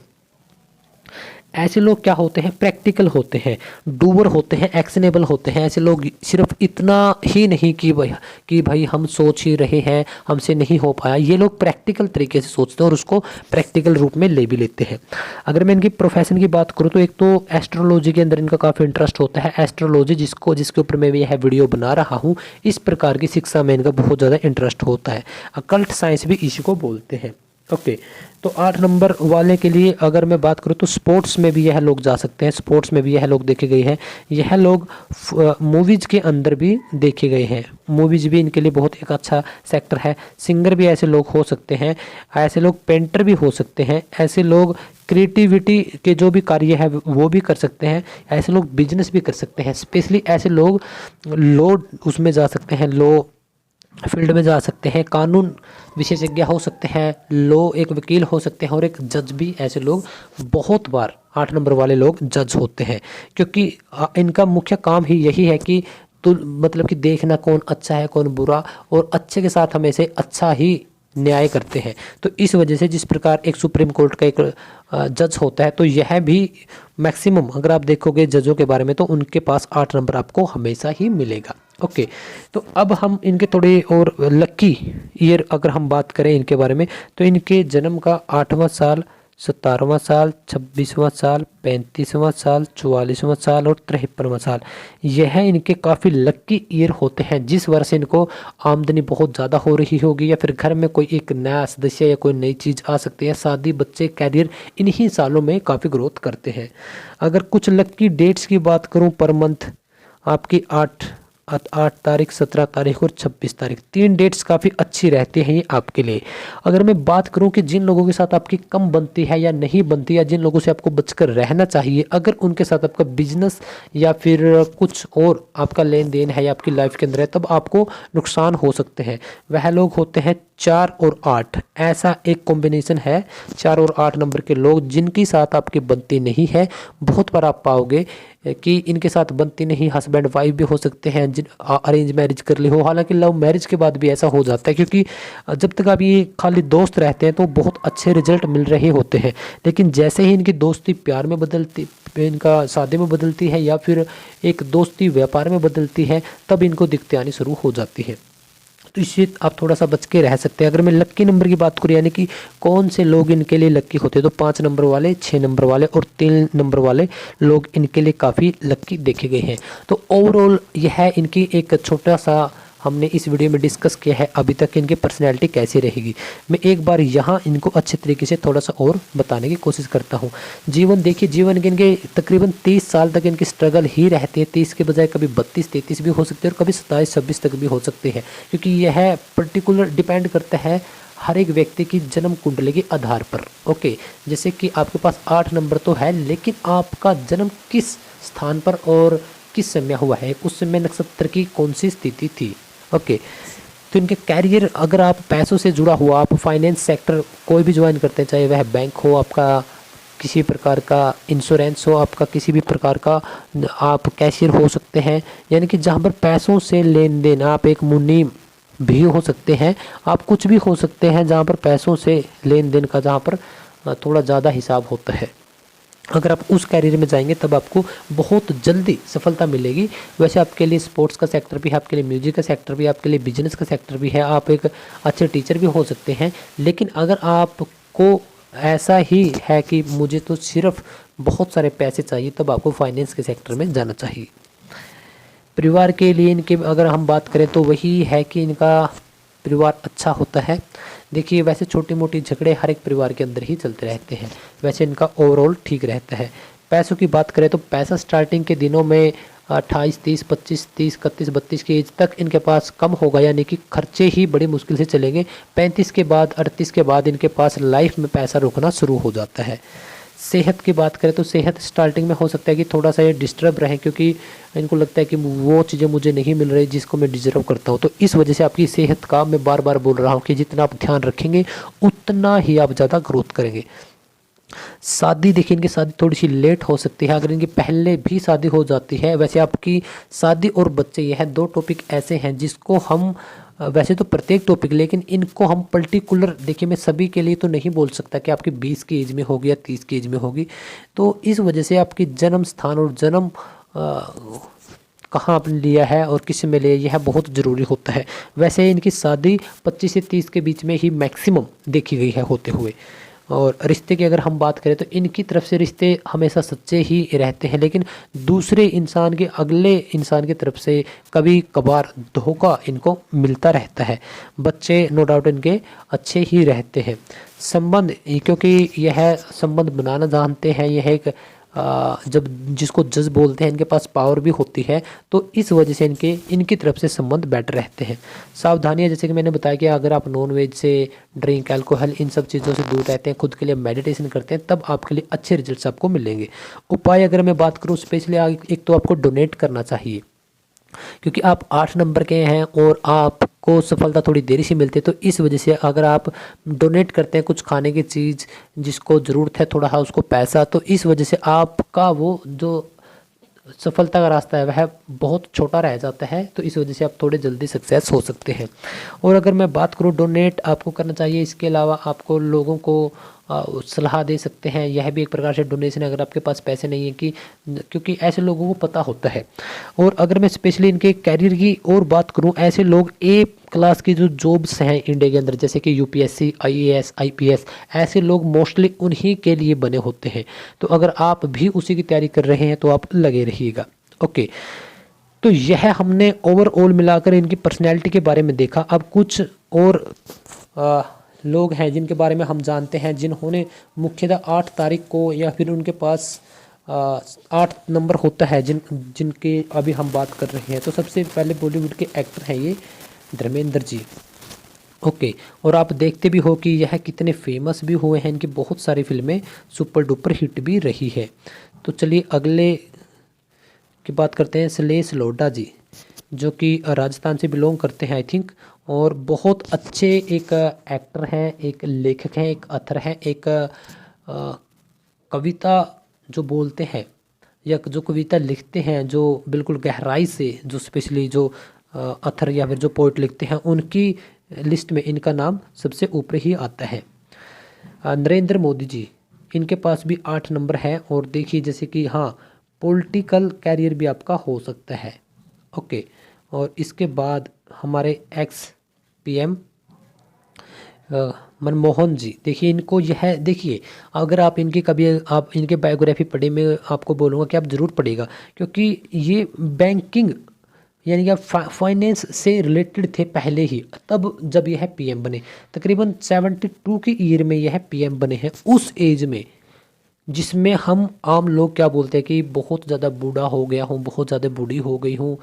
ऐसे लोग क्या होते हैं, प्रैक्टिकल होते हैं, डूवर होते हैं, एक्शनेबल होते हैं। ऐसे लोग सिर्फ इतना ही नहीं कि भाई हम सोच ही रहे हैं, हमसे नहीं हो पाया। ये लोग प्रैक्टिकल तरीके से सोचते हैं और उसको प्रैक्टिकल रूप में ले भी लेते हैं। अगर मैं इनकी प्रोफेशन की बात करूँ तो एक तो एस्ट्रोलॉजी के अंदर इनका काफ़ी इंटरेस्ट होता है। एस्ट्रोलॉजी जिसके ऊपर मैं यह वीडियो बना रहा हूँ, इस प्रकार की शिक्षा में इनका बहुत ज़्यादा इंटरेस्ट होता है। अकल्ट साइंस भी इसी को बोलते हैं। ओके। तो 8 नंबर वाले के लिए अगर मैं बात करूँ तो स्पोर्ट्स में भी यह लोग जा सकते हैं, स्पोर्ट्स में भी यह लोग देखे गए हैं। यह लोग मूवीज़ के अंदर भी देखे गए हैं, मूवीज़ भी इनके लिए बहुत एक अच्छा सेक्टर है। सिंगर भी ऐसे लोग हो सकते हैं, ऐसे लोग पेंटर भी हो सकते हैं, ऐसे लोग क्रिएटिविटी के जो भी कार्य है वो भी कर सकते हैं, ऐसे लोग बिजनेस भी कर सकते हैं। स्पेशली ऐसे लोग लॉ उसमें जा सकते हैं, लॉ फील्ड में जा सकते हैं, कानून विशेषज्ञ हो सकते हैं, एक वकील हो सकते हैं और एक जज भी। ऐसे लोग बहुत बार 8 नंबर वाले लोग जज होते हैं, क्योंकि इनका मुख्य काम ही यही है कि मतलब कि देखना कौन अच्छा है कौन बुरा, और अच्छे के साथ हमेशा अच्छा ही न्याय करते हैं। तो इस वजह से जिस प्रकार एक सुप्रीम कोर्ट का एक जज होता है, तो यह भी मैक्सिमम अगर आप देखोगे जजों के बारे में, तो उनके पास 8 नंबर आपको हमेशा ही मिलेगा। ओके। तो अब हम इनके थोड़े और लकी ईयर अगर हम बात करें इनके बारे में, तो इनके जन्म का 8वां साल, 17वां साल, 26वां साल, 35वां साल, 44वां साल और 53वां साल, यह इनके काफ़ी लक्की ईयर होते हैं। जिस वर्ष इनको आमदनी बहुत ज़्यादा हो रही होगी, या फिर घर में कोई एक नया सदस्य या कोई नई चीज़ आ सकती है, शादी, बच्चे, कैरियर, इन्हीं सालों में काफ़ी ग्रोथ करते हैं। अगर कुछ लक्की डेट्स की बात करूं पर मंथ, आपकी 8 तारीख, 17 तारीख और 26 तारीख, 3 डेट्स काफ़ी अच्छी रहती हैं ये आपके लिए। अगर मैं बात करूं कि जिन लोगों के साथ आपकी कम बनती है या नहीं बनती, या जिन लोगों से आपको बचकर रहना चाहिए, अगर उनके साथ आपका बिजनेस या फिर कुछ और आपका लेन देन है या आपकी लाइफ के अंदर है, तब आपको नुकसान हो सकते हैं। वह लोग होते हैं 4 और 8, ऐसा एक कॉम्बिनेशन है 4 और 8 नंबर के लोग जिनकी साथ आपकी बनती नहीं है। बहुत बार आप पाओगे कि इनके साथ बनती नहीं, हस्बैंड वाइफ भी हो सकते हैं, जिन अरेंज मैरिज कर ली हो, हालांकि लव मैरिज के बाद भी ऐसा हो जाता है, क्योंकि जब तक आप ये खाली दोस्त रहते हैं तो बहुत अच्छे रिजल्ट मिल रहे होते हैं, लेकिन जैसे ही इनकी दोस्ती प्यार में बदलती, इनका शादी में बदलती है, या फिर एक दोस्ती व्यापार में बदलती है, तब इनको दिक्कतें आनी शुरू हो जाती है। तो इससे आप थोड़ा सा बच के रह सकते हैं। अगर मैं लक्की नंबर की बात करूँ, यानी कि कौन से लोग इनके लिए लक्की होते हैं, तो 5 नंबर वाले, 6 नंबर वाले और 3 नंबर वाले लोग इनके लिए काफ़ी लक्की देखे गए हैं। तो ओवरऑल यह है इनकी एक छोटा सा हमने इस वीडियो में डिस्कस किया है अभी तक इनकी पर्सनैलिटी कैसी रहेगी। मैं एक बार यहाँ इनको अच्छे तरीके से थोड़ा सा और बताने की कोशिश करता हूँ। जीवन देखिए, जीवन के इनके तकरीबन 30 साल तक इनकी स्ट्रगल ही रहती है। 30 के बजाय कभी 32-33 भी हो सकते हैं और कभी 27-26 तक भी हो सकते हैं, क्योंकि यह पर्टिकुलर डिपेंड करता है हर एक व्यक्ति की जन्म कुंडली के आधार पर। ओके, जैसे कि आपके पास 8 नंबर तो है, लेकिन आपका जन्म किस स्थान पर और किस समय हुआ है, उस समय नक्षत्र की कौन सी स्थिति थी। ओके, तो इनके कैरियर, अगर आप पैसों से जुड़ा हुआ, आप फाइनेंस सेक्टर कोई भी ज्वाइन करते हैं, चाहे वह बैंक हो, आपका किसी प्रकार का इंश्योरेंस हो, आपका किसी भी प्रकार का, आप कैशियर हो सकते हैं, यानी कि जहाँ पर पैसों से लेन देन, आप एक मुनीम भी हो सकते हैं, आप कुछ भी हो सकते हैं जहाँ पर पैसों से लेन देन का, जहाँ पर थोड़ा ज़्यादा हिसाब होता है। अगर आप उस कैरियर में जाएंगे तब आपको बहुत जल्दी सफलता मिलेगी। वैसे आपके लिए स्पोर्ट्स का सेक्टर भी है, आपके लिए म्यूजिक का सेक्टर भी है, आपके लिए बिजनेस का सेक्टर भी है, आप एक अच्छे टीचर भी हो सकते हैं। लेकिन अगर आपको ऐसा ही है कि मुझे तो सिर्फ बहुत सारे पैसे चाहिए, तब आपको फाइनेंस के सेक्टर में जाना चाहिए। परिवार के लिए इनके अगर हम बात करें तो वही है कि इनका परिवार अच्छा होता है। देखिए, वैसे छोटी मोटी झगड़े हर एक परिवार के अंदर ही चलते रहते हैं, वैसे इनका ओवरऑल ठीक रहता है। पैसों की बात करें तो पैसा स्टार्टिंग के दिनों में 28, 30, 25, 30, 31, 32 की एज तक इनके पास कम होगा, यानी कि खर्चे ही बड़ी मुश्किल से चलेंगे। 35 के बाद, 38 के बाद इनके पास लाइफ में पैसा रुकना शुरू हो जाता है। सेहत की बात करें तो सेहत स्टार्टिंग में हो सकता है कि थोड़ा सा ये डिस्टर्ब रहे, क्योंकि इनको लगता है कि वो चीज़ें मुझे नहीं मिल रही जिसको मैं डिजर्व करता हूँ। तो इस वजह से आपकी सेहत का मैं बार बार बोल रहा हूँ कि जितना आप ध्यान रखेंगे उतना ही आप ज़्यादा ग्रोथ करेंगे। शादी, देखिए इनकी शादी थोड़ी सी लेट हो सकती है, अगर इनकी पहले भी शादी हो जाती है। वैसे आपकी शादी और बच्चे, यह 2 टॉपिक ऐसे हैं जिसको हम, वैसे तो प्रत्येक टॉपिक, लेकिन इनको हम पर्टिकुलर, देखिए मैं सभी के लिए तो नहीं बोल सकता कि आपकी 20 की एज में होगी या 30 की एज में होगी। तो इस वजह से आपकी जन्म स्थान और जन्म कहाँ आपने लिया है और किस में लिया, यह बहुत ज़रूरी होता है। वैसे इनकी शादी 25 से 30 के बीच में ही मैक्सिमम देखी गई है होते हुए। और रिश्ते की अगर हम बात करें तो इनकी तरफ से रिश्ते हमेशा सच्चे ही रहते हैं, लेकिन दूसरे इंसान के, अगले इंसान की तरफ से कभी कभार धोखा इनको मिलता रहता है। बच्चे नो डाउट इनके अच्छे ही रहते हैं। संबंध, क्योंकि यह संबंध बनाना जानते हैं, यह एक जब जिसको जज बोलते हैं, इनके पास पावर भी होती है, तो इस वजह से इनकी तरफ से संबंध बेटर रहते हैं। सावधानियां, जैसे कि मैंने बताया कि अगर आप नॉन वेज से, ड्रिंक, अल्कोहल, इन सब चीज़ों से दूर रहते हैं, खुद के लिए मेडिटेशन करते हैं, तब आपके लिए अच्छे रिजल्ट्स आपको मिलेंगे। उपाय अगर मैं बात करूँ स्पेशली, एक तो आपको डोनेट करना चाहिए, क्योंकि आप 8 नंबर के हैं और आपको सफलता थोड़ी देरी से मिलती है। तो इस वजह से अगर आप डोनेट करते हैं कुछ खाने की चीज़, जिसको ज़रूरत है थोड़ा उसको पैसा, तो इस वजह से आपका वो जो सफलता का रास्ता है वह बहुत छोटा रह जाता है। तो इस वजह से आप थोड़े जल्दी सक्सेस हो सकते हैं। और अगर मैं बात करूँ, डोनेट आपको करना चाहिए। इसके अलावा आपको लोगों को सलाह दे सकते हैं, यह भी एक प्रकार से डोनेशन है अगर आपके पास पैसे नहीं है, कि क्योंकि ऐसे लोगों को पता होता है। और अगर मैं स्पेशली इनके कैरियर की और बात करूं, ऐसे लोग ए क्लास की जो जॉब्स हैं इंडिया के अंदर, जैसे कि यूपीएससी, आईएएस, आईपीएस, ऐसे लोग मोस्टली उन्हीं के लिए बने होते हैं। तो अगर आप भी उसी की तैयारी कर रहे हैं तो आप लगे रहिएगा। ओके, तो यह हमने ओवरऑल मिलाकर इनकी पर्सनैलिटी के बारे में देखा। अब कुछ और लोग हैं जिनके बारे में हम जानते हैं, जिन्होंने मुख्यतः 8 तारीख को, या फिर उनके पास 8 नंबर होता है जिनके अभी हम बात कर रहे हैं। तो सबसे पहले बॉलीवुड के एक्टर हैं ये धर्मेंद्र जी। ओके, और आप देखते भी हो कि यह कितने फेमस भी हुए हैं, इनकी बहुत सारी फिल्में सुपर डुपर हिट भी रही है। तो चलिए अगले की बात करते हैं सलेश लोढ़ा जी, जो कि राजस्थान से बिलोंग करते हैं आई थिंक, और बहुत अच्छे एक एक्टर हैं, एक लेखक हैं, एक अथर हैं, एक कविता जो बोलते हैं या जो कविता लिखते हैं, जो बिल्कुल गहराई से, जो स्पेशली जो अथर या फिर जो पोइट लिखते हैं, उनकी लिस्ट में इनका नाम सबसे ऊपर ही आता है। नरेंद्र मोदी जी, इनके पास भी 8 नंबर है। और देखिए जैसे कि हाँ, पॉलिटिकल कैरियर भी आपका हो सकता है। ओके, और इसके बाद हमारे एक्स पीएम मनमोहन जी, देखिए इनको यह देखिए, अगर आप इनकी कभी आप इनके बायोग्राफी पढ़े, मैं आपको बोलूँगा कि आप ज़रूर पढ़िएगा, क्योंकि ये बैंकिंग यानी कि फाइनेंस से रिलेटेड थे पहले ही, तब जब यह पीएम बने। तकरीबन 72 की ईयर में यह पीएम बने हैं, उस एज में जिसमें हम आम लोग क्या बोलते हैं कि बहुत ज़्यादा बूढ़ा हो गया हूँ, बहुत ज़्यादा बूढ़ी हो गई हूँ,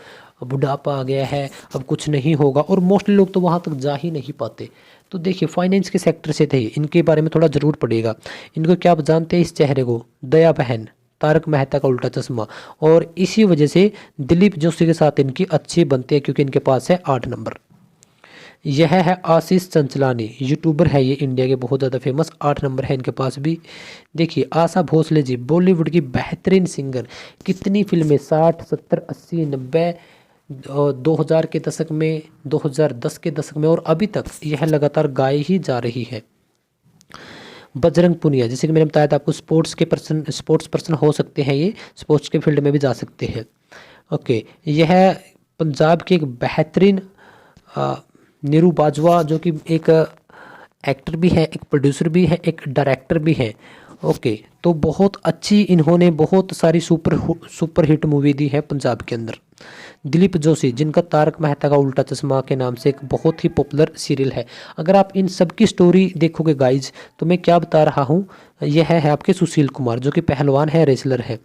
बुढ़ापा आ गया है, अब कुछ नहीं होगा, और मोस्टली लोग तो वहाँ तक जा ही नहीं पाते। तो देखिए फाइनेंस के सेक्टर से थे, इनके बारे में थोड़ा ज़रूर पड़ेगा। इनको क्या आप जानते हैं इस चेहरे को? दया बहन, तारक मेहता का उल्टा चश्मा, और इसी वजह से दिलीप जोशी के साथ इनकी अच्छी बनती है, क्योंकि इनके पास है 8 नंबर। यह है आशीष चंचलानी, यूट्यूबर है ये, इंडिया के बहुत ज़्यादा फेमस, 8 नंबर है इनके पास भी। देखिए आशा भोसले जी, बॉलीवुड की बेहतरीन सिंगर, कितनी फिल्में 60, 70, 80, 90 और 2000 के दशक में, 2010 के दशक में, और अभी तक यह लगातार गाई ही जा रही है। बजरंग पुनिया, जैसे कि मैंने बताया था आपको, स्पोर्ट्स पर्सन हो सकते हैं ये, स्पोर्ट्स के फील्ड में भी जा सकते हैं। ओके, यह पंजाब के एक बेहतरीन नीरू बाजवा, जो कि एक एक्टर भी है, एक प्रोड्यूसर भी है, एक डायरेक्टर भी है। ओके, तो बहुत अच्छी इन्होंने बहुत सारी सुपर हिट मूवी दी है पंजाब के अंदर। दिलीप जोशी, जिनका तारक मेहता का उल्टा चश्मा के नाम से एक बहुत ही पॉपुलर सीरियल है। अगर आप इन सब की स्टोरी देखोगे गाइज, तो मैं क्या बता रहा हूँ, यह है आपके सुशील कुमार, जो कि पहलवान है, रेसलर है।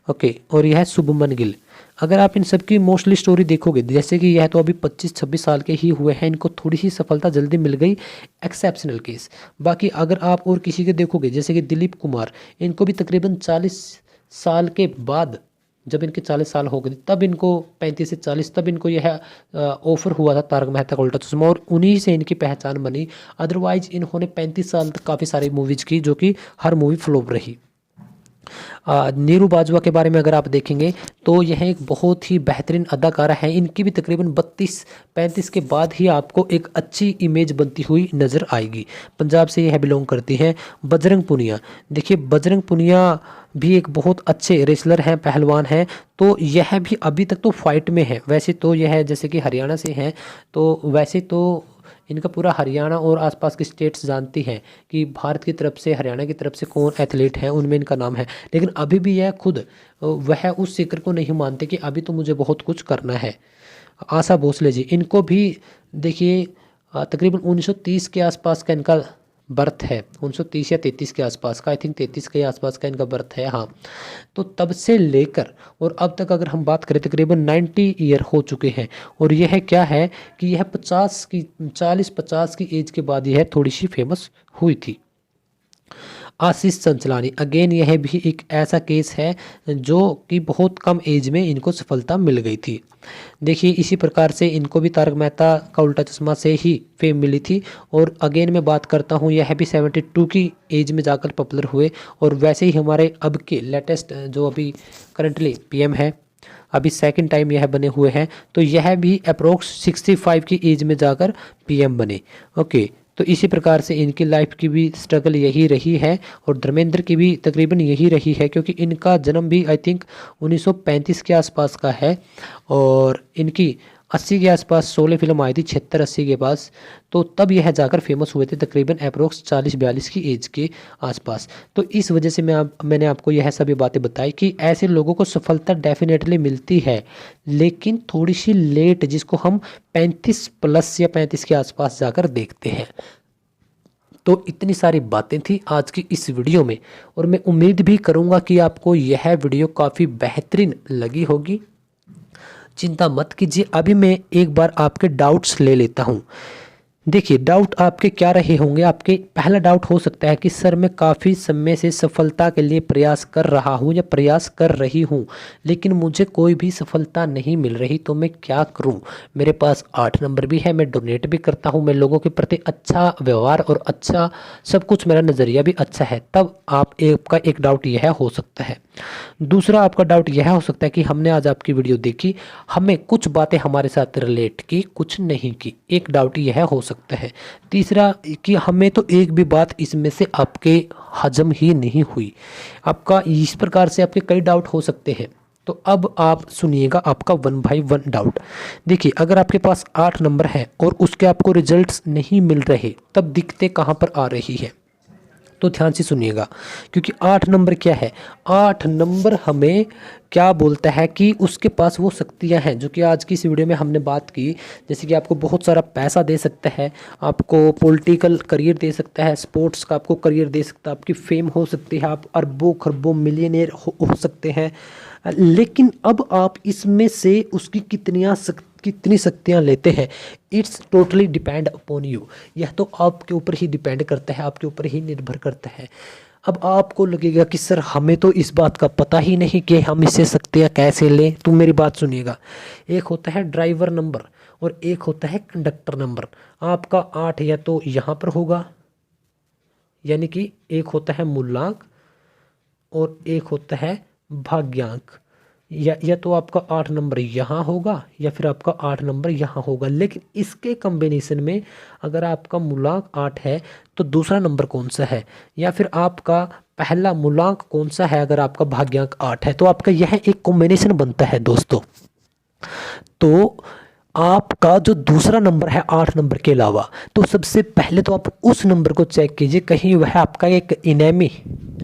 ओके, और यह है शुभमन गिल। अगर आप इन सब की मोस्टली स्टोरी देखोगे, जैसे कि यह तो अभी 25-26 साल के ही हुए हैं, इनको थोड़ी सी सफलता जल्दी मिल गई, एक्सेप्शनल केस। बाकी अगर आप और किसी के देखोगे, जैसे कि दिलीप कुमार, इनको भी तकरीबन 40 साल के बाद, जब इनके 40 साल हो गए तब इनको 35 से 40, तब इनको यह ऑफर हुआ था तारक मेहता का उल्टा चश्मा, और उन्हीं से इनकी पहचान बनी। अदरवाइज इन्होंने 35 साल तक काफ़ी सारी मूवीज़ की, जो कि हर मूवी फ्लॉप रही। नीरू बाजवा के बारे में अगर आप देखेंगे, तो यह एक बहुत ही बेहतरीन अदाकारा है। इनकी भी तकरीबन 32-35 के बाद ही आपको एक अच्छी इमेज बनती हुई नज़र आएगी। पंजाब से यह बिलोंग करती हैं। बजरंग पुनिया, देखिए बजरंग पुनिया भी एक बहुत अच्छे रेसलर हैं, पहलवान हैं। तो यह भी अभी तक तो फाइट में है। वैसे तो यह जैसे कि हरियाणा से हैं, तो वैसे तो इनका पूरा हरियाणा और आसपास की स्टेट्स जानती हैं कि भारत की तरफ से, हरियाणा की तरफ से कौन एथलीट हैं, उनमें इनका नाम है। लेकिन अभी भी यह खुद वह उस शिखर को नहीं मानते कि अभी तो मुझे बहुत कुछ करना है। आशा भोसले जी, इनको भी देखिए तकरीबन 1930 के आसपास का इनका बर्थ है, 1930 या 33 के आसपास का, आई थिंक 33 के आसपास का इनका बर्थ है। हाँ, तो तब से लेकर और अब तक अगर हम बात करें, तकरीबन 90 ईयर हो चुके हैं। और यह क्या है कि यह 40-50 की एज के बाद यह थोड़ी सी फेमस हुई थी। आशीष चंचलानी, अगेन यह भी एक ऐसा केस है जो कि बहुत कम एज में इनको सफलता मिल गई थी। देखिए इसी प्रकार से इनको भी तारक मेहता का उल्टा चश्मा से ही फेम मिली थी। और अगेन मैं बात करता हूँ, यह भी 72 की एज में जाकर पॉपुलर हुए। और वैसे ही हमारे अब के लेटेस्ट जो अभी करंटली पीएम है, अभी सेकंड टाइम यह बने हुए हैं, तो यह भी अप्रोक्स 65 की एज में जाकर पीएम बने। ओके, तो इसी प्रकार से इनकी लाइफ की भी स्ट्रगल यही रही है, और धर्मेंद्र की भी तकरीबन यही रही है, क्योंकि इनका जन्म भी आई थिंक 1935 के आसपास का है। और इनकी 80 के आसपास 16 फिल्म आई थी, 76-80 के पास, तो तब यह जाकर फेमस हुए थे तकरीबन अप्रोक्स 40-42 की एज के आसपास। तो इस वजह से मैंने आपको यह सभी बातें बताई कि ऐसे लोगों को सफलता डेफिनेटली मिलती है, लेकिन थोड़ी सी लेट, जिसको हम 35 प्लस या 35 के आसपास जाकर देखते हैं। तो इतनी सारी बातें थी आज की इस वीडियो में, और मैं उम्मीद भी करूँगा कि आपको यह वीडियो काफ़ी बेहतरीन लगी होगी। चिंता मत कीजिए, अभी मैं एक बार आपके डाउट्स ले लेता हूँ। देखिए, डाउट आपके क्या रहे होंगे। आपके पहला डाउट हो सकता है कि सर मैं काफ़ी समय से सफलता के लिए प्रयास कर रहा हूँ या प्रयास कर रही हूँ, लेकिन मुझे कोई भी सफलता नहीं मिल रही, तो मैं क्या करूँ। मेरे पास 8 नंबर भी है, मैं डोनेट भी करता हूँ, मैं लोगों के प्रति अच्छा व्यवहार और अच्छा सब कुछ, मेरा नज़रिया भी अच्छा है। तब आपका एक डाउट यह हो सकता है। दूसरा आपका डाउट यह हो सकता है कि हमने आज आपकी वीडियो देखी, हमें कुछ बातें हमारे साथ रिलेट की, कुछ नहीं की। एक डाउट यह हो सकता है। तीसरा कि हमें तो एक भी बात इसमें से आपके हजम ही नहीं हुई। आपका इस प्रकार से आपके कई डाउट हो सकते हैं। तो अब आप सुनिएगा आपका 1 बाय 1 डाउट। देखिए, अगर आपके पास 8 नंबर है और उसके आपको रिजल्ट्स नहीं मिल रहे, तब दिक्कतें कहाँ पर आ रही है, तो ध्यान से सुनिएगा। क्योंकि 8 नंबर क्या है, 8 नंबर हमें क्या बोलता है कि उसके पास वो शक्तियां हैं जो कि आज की इस वीडियो में हमने बात की। जैसे कि आपको बहुत सारा पैसा दे सकता है, आपको पॉलिटिकल करियर दे सकता है, स्पोर्ट्स का आपको करियर दे सकता है, आपकी फेम हो सकती है, आप अरबों खरबों मिलियनेयर हो सकते हैं। लेकिन अब आप इसमें से उसकी कितनी शक्तियाँ लेते हैं, it's totally depend upon you. यह तो आपके ऊपर ही डिपेंड करता है, आपके ऊपर ही निर्भर करता है। अब आपको लगेगा कि सर हमें तो इस बात का पता ही नहीं कि हम इससे शक्तियाँ कैसे लें। तो मेरी बात सुनिएगा, एक होता है ड्राइवर नंबर और एक होता है कंडक्टर नंबर। आपका 8 या तो यहाँ पर होगा, यानी कि एक होता है मूलांक और एक होता है भाग्यांक। या तो आपका 8 नंबर यहाँ होगा या फिर आपका 8 नंबर यहाँ होगा। लेकिन इसके कॉम्बिनेशन में अगर आपका मूलांक 8 है तो दूसरा नंबर कौन सा है, या फिर आपका पहला मूलांक कौन सा है अगर आपका भाग्यांक 8 है, तो आपका यह एक कॉम्बिनेशन बनता है दोस्तों। तो आपका जो दूसरा नंबर है 8 नंबर के अलावा, तो सबसे पहले तो आप उस नंबर को चेक कीजिए कहीं वह आपका एक इनेमी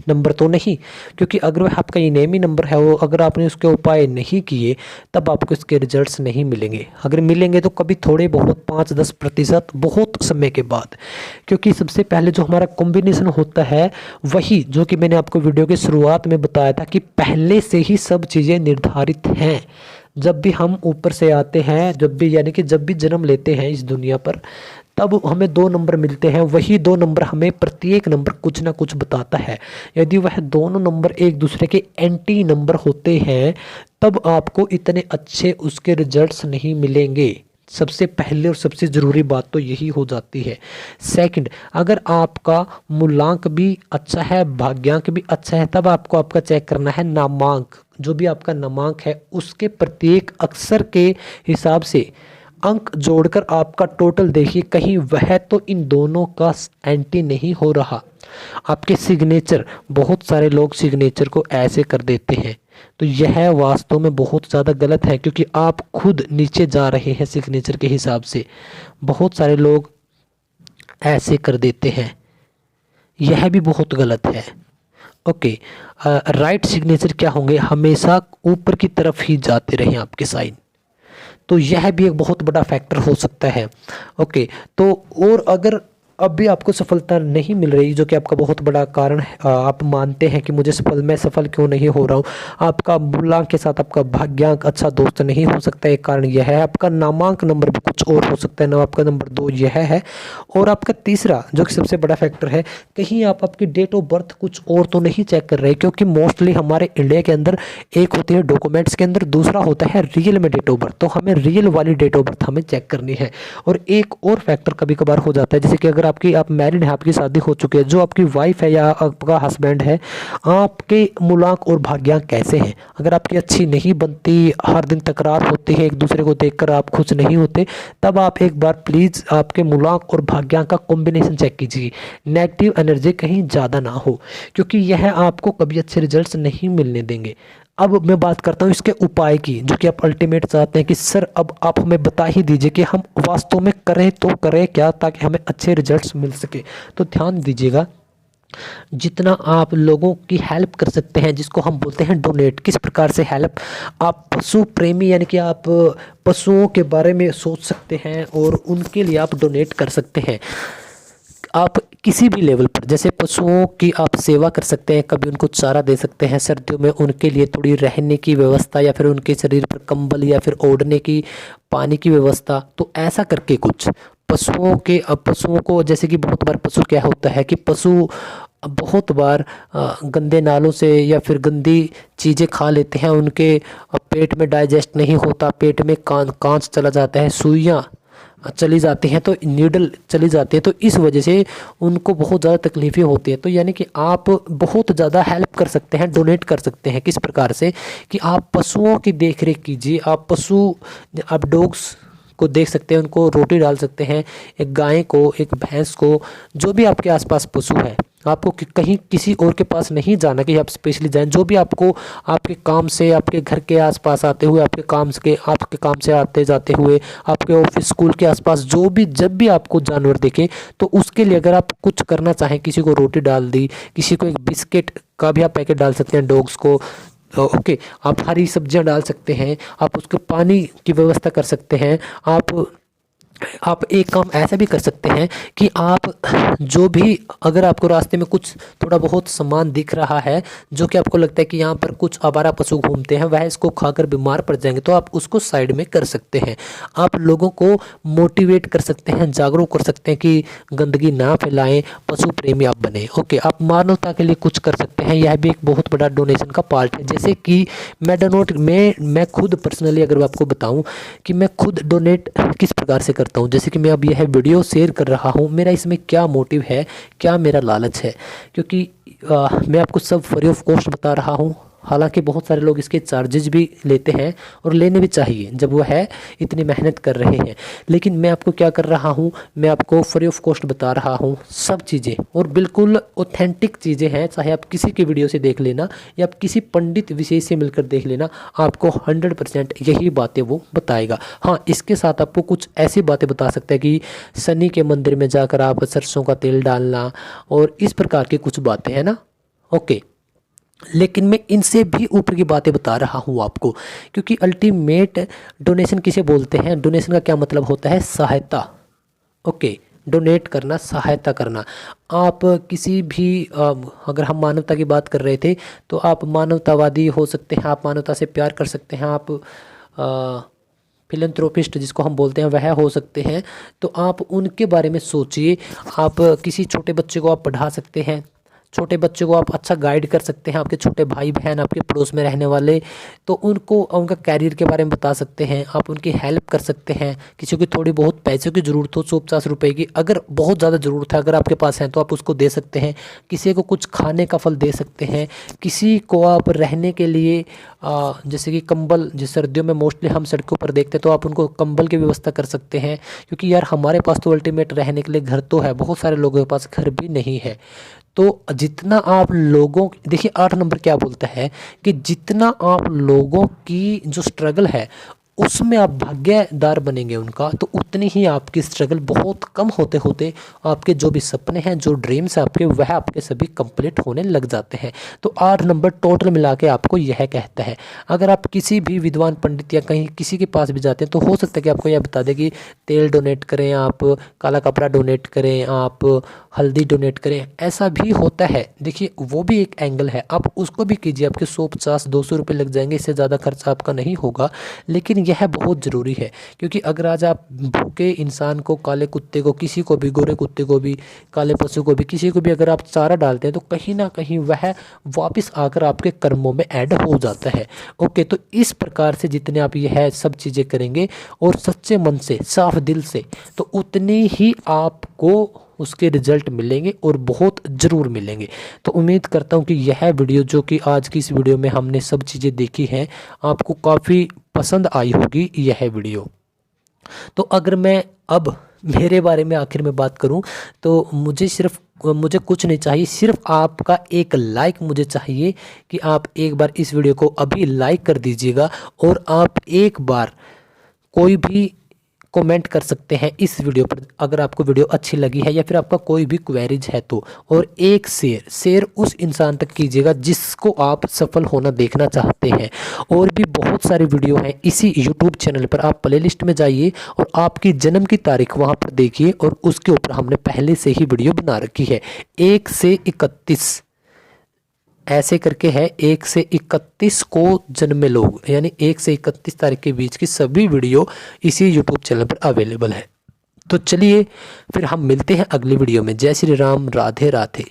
नंबर तो नहीं। क्योंकि अगर वह आपका इनेमी नंबर है, वो अगर आपने उसके उपाय नहीं किए, तब आपको इसके रिजल्ट्स नहीं मिलेंगे। अगर मिलेंगे तो कभी थोड़े बहुत 5-10% बहुत समय के बाद। क्योंकि सबसे पहले जो हमारा कॉम्बिनेशन होता है, वही जो कि मैंने आपको वीडियो की शुरुआत में बताया था कि पहले से ही सब चीज़ें निर्धारित हैं। जब भी हम ऊपर से आते हैं, जब भी जन्म लेते हैं इस दुनिया पर, तब हमें 2 नंबर मिलते हैं। वही 2 नंबर हमें प्रत्येक नंबर कुछ ना कुछ बताता है। यदि वह दोनों नंबर एक दूसरे के एंटी नंबर होते हैं, तब आपको इतने अच्छे उसके रिजल्ट्स नहीं मिलेंगे। सबसे पहले और सबसे ज़रूरी बात तो यही हो जाती है। सेकंड, अगर आपका मूलांक भी अच्छा है, भाग्यांक भी अच्छा है, तब आपको आपका चेक करना है नामांक। जो भी आपका नामांक है, उसके प्रत्येक अक्षर के हिसाब से अंक जोड़कर आपका टोटल देखिए, कहीं वह तो इन दोनों का एंटी नहीं हो रहा। आपके सिग्नेचर, बहुत सारे लोग सिग्नेचर को ऐसे कर देते हैं, तो यह वास्तव में बहुत ज़्यादा गलत है। क्योंकि आप खुद नीचे जा रहे हैं सिग्नेचर के हिसाब से, बहुत सारे लोग ऐसे कर देते हैं, यह भी बहुत गलत है। ओके, राइट सिग्नेचर क्या होंगे, हमेशा ऊपर की तरफ ही जाते रहें आपके साइन। तो यह भी एक बहुत बड़ा फैक्टर हो सकता है। ओके, तो और अगर अब भी आपको सफलता नहीं मिल रही, जो कि आपका बहुत बड़ा कारण है, आप मानते हैं कि मैं सफल क्यों नहीं हो रहा हूँ, आपका मूलांक के साथ आपका भाग्यांक अच्छा दोस्त नहीं हो सकता। एक कारण यह है। आपका नामांक नंबर भी कुछ और हो सकता है, ना आपका नंबर 2 यह है। और आपका तीसरा जो कि सबसे बड़ा फैक्टर है, कहीं आप आपकी डेट ऑफ बर्थ कुछ और तो नहीं चेक कर रहे। क्योंकि मोस्टली हमारे इंडिया के अंदर एक होती है डॉक्यूमेंट्स के अंदर, दूसरा होता है रियल में डेट ऑफ बर्थ। तो हमें रियल वाली डेट ऑफ बर्थ हमें चेक करनी है। और एक और फैक्टर कभी कभार हो जाता है, जैसे कि अगर आप मैरिड है, आपकी शादी हो चुकी है, जो आपकी वाइफ है या आपका हस्बैंड है, आपके मूलांक और भाग्यांक कैसे हैं। अगर आपकी अच्छी नहीं बनती, हर दिन तकरार होती है, एक दूसरे को देखकर आप खुश नहीं होते, तब आप एक बार प्लीज़ आपके मूलांक और भाग्यांक का कॉम्बिनेशन चेक कीजिए। नेगेटिव एनर्जी कहीं ज़्यादा ना हो, क्योंकि यह आपको कभी अच्छे रिजल्ट्स नहीं मिलने देंगे। अब मैं बात करता हूँ इसके उपाय की, जो कि आप अल्टीमेट चाहते हैं कि सर अब आप हमें बता ही दीजिए कि हम वास्तव में करें तो करें क्या, ताकि हमें अच्छे रिजल्ट्स मिल सके। तो ध्यान दीजिएगा, जितना आप लोगों की हेल्प कर सकते हैं, जिसको हम बोलते हैं डोनेट। किस प्रकार से हेल्प, आप पशु प्रेमी यानी कि आप पशुओं के बारे में सोच सकते हैं और उनके लिए आप डोनेट कर सकते हैं। आप किसी भी लेवल पर, जैसे पशुओं की आप सेवा कर सकते हैं, कभी उनको चारा दे सकते हैं, सर्दियों में उनके लिए थोड़ी रहने की व्यवस्था या फिर उनके शरीर पर कंबल या फिर ओढ़ने की, पानी की व्यवस्था, तो ऐसा करके कुछ पशुओं को, जैसे कि बहुत बार पशु क्या होता है कि पशु बहुत बार गंदे नालों से या फिर गंदी चीज़ें खा लेते हैं, उनके पेट में डाइजेस्ट नहीं होता, पेट में कांच चला जाता है, सुइयाँ चली जाती हैं, तो नीडल चली जाती है, तो इस वजह से उनको बहुत ज़्यादा तकलीफ़ें होती है। तो यानी कि आप बहुत ज़्यादा हेल्प कर सकते हैं, डोनेट कर सकते हैं। किस प्रकार से कि आप पशुओं की देख रेख कीजिए, आप डॉग्स को देख सकते हैं, उनको रोटी डाल सकते हैं, एक गाय को, एक भैंस को, जो भी आपके आसपास पशु है, आपको कहीं किसी और के पास नहीं जाना कि आप स्पेशली जाएं, जो भी आपको आपके काम से, आपके घर के आसपास आते हुए, आपके काम से आते जाते हुए, आपके ऑफिस स्कूल के आसपास जब भी आपको जानवर दिखे, तो उसके लिए अगर आप कुछ करना चाहें, किसी को रोटी डाल दी, किसी को एक बिस्किट का भी आप पैकेट डाल सकते हैं डॉग्स को, ओके, आप हरी सब्जियां डाल सकते हैं, आप उसको पानी की व्यवस्था कर सकते हैं। आप एक काम ऐसा भी कर सकते हैं कि आप जो भी, अगर आपको रास्ते में कुछ थोड़ा बहुत सामान दिख रहा है जो कि आपको लगता है कि यहाँ पर कुछ आवारा पशु घूमते हैं, वह इसको खाकर बीमार पड़ जाएंगे, तो आप उसको साइड में कर सकते हैं। आप लोगों को मोटिवेट कर सकते हैं, जागरूक कर सकते हैं कि गंदगी ना फैलाएं, पशु प्रेमी आप बने। ओके, आप मानवता के लिए कुछ कर सकते हैं, यह भी एक बहुत बड़ा डोनेशन का पार्ट है। जैसे कि मैं खुद पर्सनली अगर आपको बताऊँ कि मैं खुद डोनेट किस प्रकार से करता हूँ, जैसे कि मैं अब यह वीडियो शेयर कर रहा हूँ, मेरा इसमें क्या मोटिव है, क्या मेरा लालच है, क्योंकि मैं आपको सब फ्री ऑफ कॉस्ट बता रहा हूँ। हालांकि बहुत सारे लोग इसके चार्जेज भी लेते हैं और लेने भी चाहिए जब वो है इतनी मेहनत कर रहे हैं, लेकिन मैं आपको क्या कर रहा हूँ, मैं आपको फ्री ऑफ कॉस्ट बता रहा हूँ सब चीज़ें, और बिल्कुल ऑथेंटिक चीज़ें हैं। चाहे आप किसी के वीडियो से देख लेना या आप किसी पंडित विशेष से मिलकर देख लेना, आपको 100% यही बातें वो बताएगा। हाँ, इसके साथ आपको कुछ ऐसी बातें बता सकते हैं कि शनि के मंदिर में जाकर आप सरसों का तेल डालना और इस प्रकार की कुछ बातें हैं ना। ओके, लेकिन मैं इनसे भी ऊपर की बातें बता रहा हूँ आपको, क्योंकि अल्टीमेट डोनेशन किसे बोलते हैं, डोनेशन का क्या मतलब होता है, सहायता। ओके, डोनेट करना, सहायता करना। आप किसी भी अगर हम मानवता की बात कर रहे थे, तो आप मानवतावादी हो सकते हैं, आप मानवता से प्यार कर सकते हैं, आप फिलैंथ्रोपिस्ट जिसको हम बोलते हैं वह हो सकते हैं। तो आप उनके बारे में सोचिए। आप किसी छोटे बच्चे को आप पढ़ा सकते हैं, छोटे बच्चों को आप अच्छा गाइड कर सकते हैं, आपके छोटे भाई बहन आपके पड़ोस में रहने वाले, तो उनको उनका कैरियर के बारे में बता सकते हैं, आप उनकी हेल्प कर सकते हैं। किसी को थोड़ी बहुत पैसों की ज़रूरत हो, 150 रुपये की, अगर बहुत ज़्यादा ज़रूरत है, अगर आपके पास है तो आप उसको दे सकते हैं। किसी को कुछ खाने का फल दे सकते हैं, किसी को आप रहने के लिए जैसे कि कंबल, जिस सर्दियों में मोस्टली हम सड़कों पर देखते हैं, तो आप उनको कंबल की व्यवस्था कर सकते हैं। क्योंकि यार हमारे पास तो अल्टीमेट रहने के लिए घर तो है, बहुत सारे लोगों के पास घर भी नहीं है। तो जितना आप लोगों, देखिए 8 नंबर क्या बोलता है कि जितना आप लोगों की जो स्ट्रगल है उसमें आप भागीदार बनेंगे उनका, तो उतनी ही आपकी स्ट्रगल बहुत कम होते होते आपके जो भी सपने हैं, जो ड्रीम्स हैं आपके, वह आपके सभी कंप्लीट होने लग जाते हैं। तो 8 नंबर टोटल मिला के आपको यह कहता है। अगर आप किसी भी विद्वान पंडित या कहीं किसी के पास भी जाते हैं, तो हो सकता है कि आपको यह बता दें कि तेल डोनेट करें, आप काला कपड़ा डोनेट करें, आप हल्दी डोनेट करें, ऐसा भी होता है। देखिए वो भी एक एंगल है, आप उसको भी कीजिए, आपके 150-200 रुपये लग जाएंगे, इससे ज़्यादा खर्चा आपका नहीं होगा, लेकिन यह बहुत ज़रूरी है। क्योंकि अगर आज आप भूखे इंसान को, काले कुत्ते को, किसी को भी, गोरे कुत्ते को भी, काले पशु को भी, किसी को भी अगर आप चारा डालते हैं, तो कहीं ना कहीं वह वापस आकर आपके कर्मों में ऐड हो जाता है। ओके, तो इस प्रकार से जितने आप यह सब चीज़ें करेंगे और सच्चे मन से, साफ दिल से, तो उतनी ही आपको उसके रिजल्ट मिलेंगे और बहुत ज़रूर मिलेंगे। तो उम्मीद करता हूँ कि यह वीडियो, जो कि आज की इस वीडियो में हमने सब चीज़ें देखी हैं, आपको काफ़ी पसंद आई होगी यह वीडियो। तो अगर मैं अब मेरे बारे में आखिर में बात करूं, तो मुझे कुछ नहीं चाहिए, सिर्फ आपका एक लाइक मुझे चाहिए कि आप एक बार इस वीडियो को अभी लाइक कर दीजिएगा, और आप एक बार कोई भी कमेंट कर सकते हैं इस वीडियो पर अगर आपको वीडियो अच्छी लगी है या फिर आपका कोई भी क्वेरीज है तो। और एक शेयर उस इंसान तक कीजिएगा जिसको आप सफल होना देखना चाहते हैं। और भी बहुत सारी वीडियो हैं इसी यूट्यूब चैनल पर, आप प्लेलिस्ट में जाइए और आपकी जन्म की तारीख वहाँ पर देखिए और उसके ऊपर हमने पहले से ही वीडियो बना रखी है। 1 से 31 ऐसे करके है, 1 से 31 को जन्मे लोग, यानी 1 से 31 तारीख के बीच की सभी वीडियो इसी यूट्यूब चैनल पर अवेलेबल है। तो चलिए फिर हम मिलते हैं अगली वीडियो में। जय श्री राम, राधे राधे।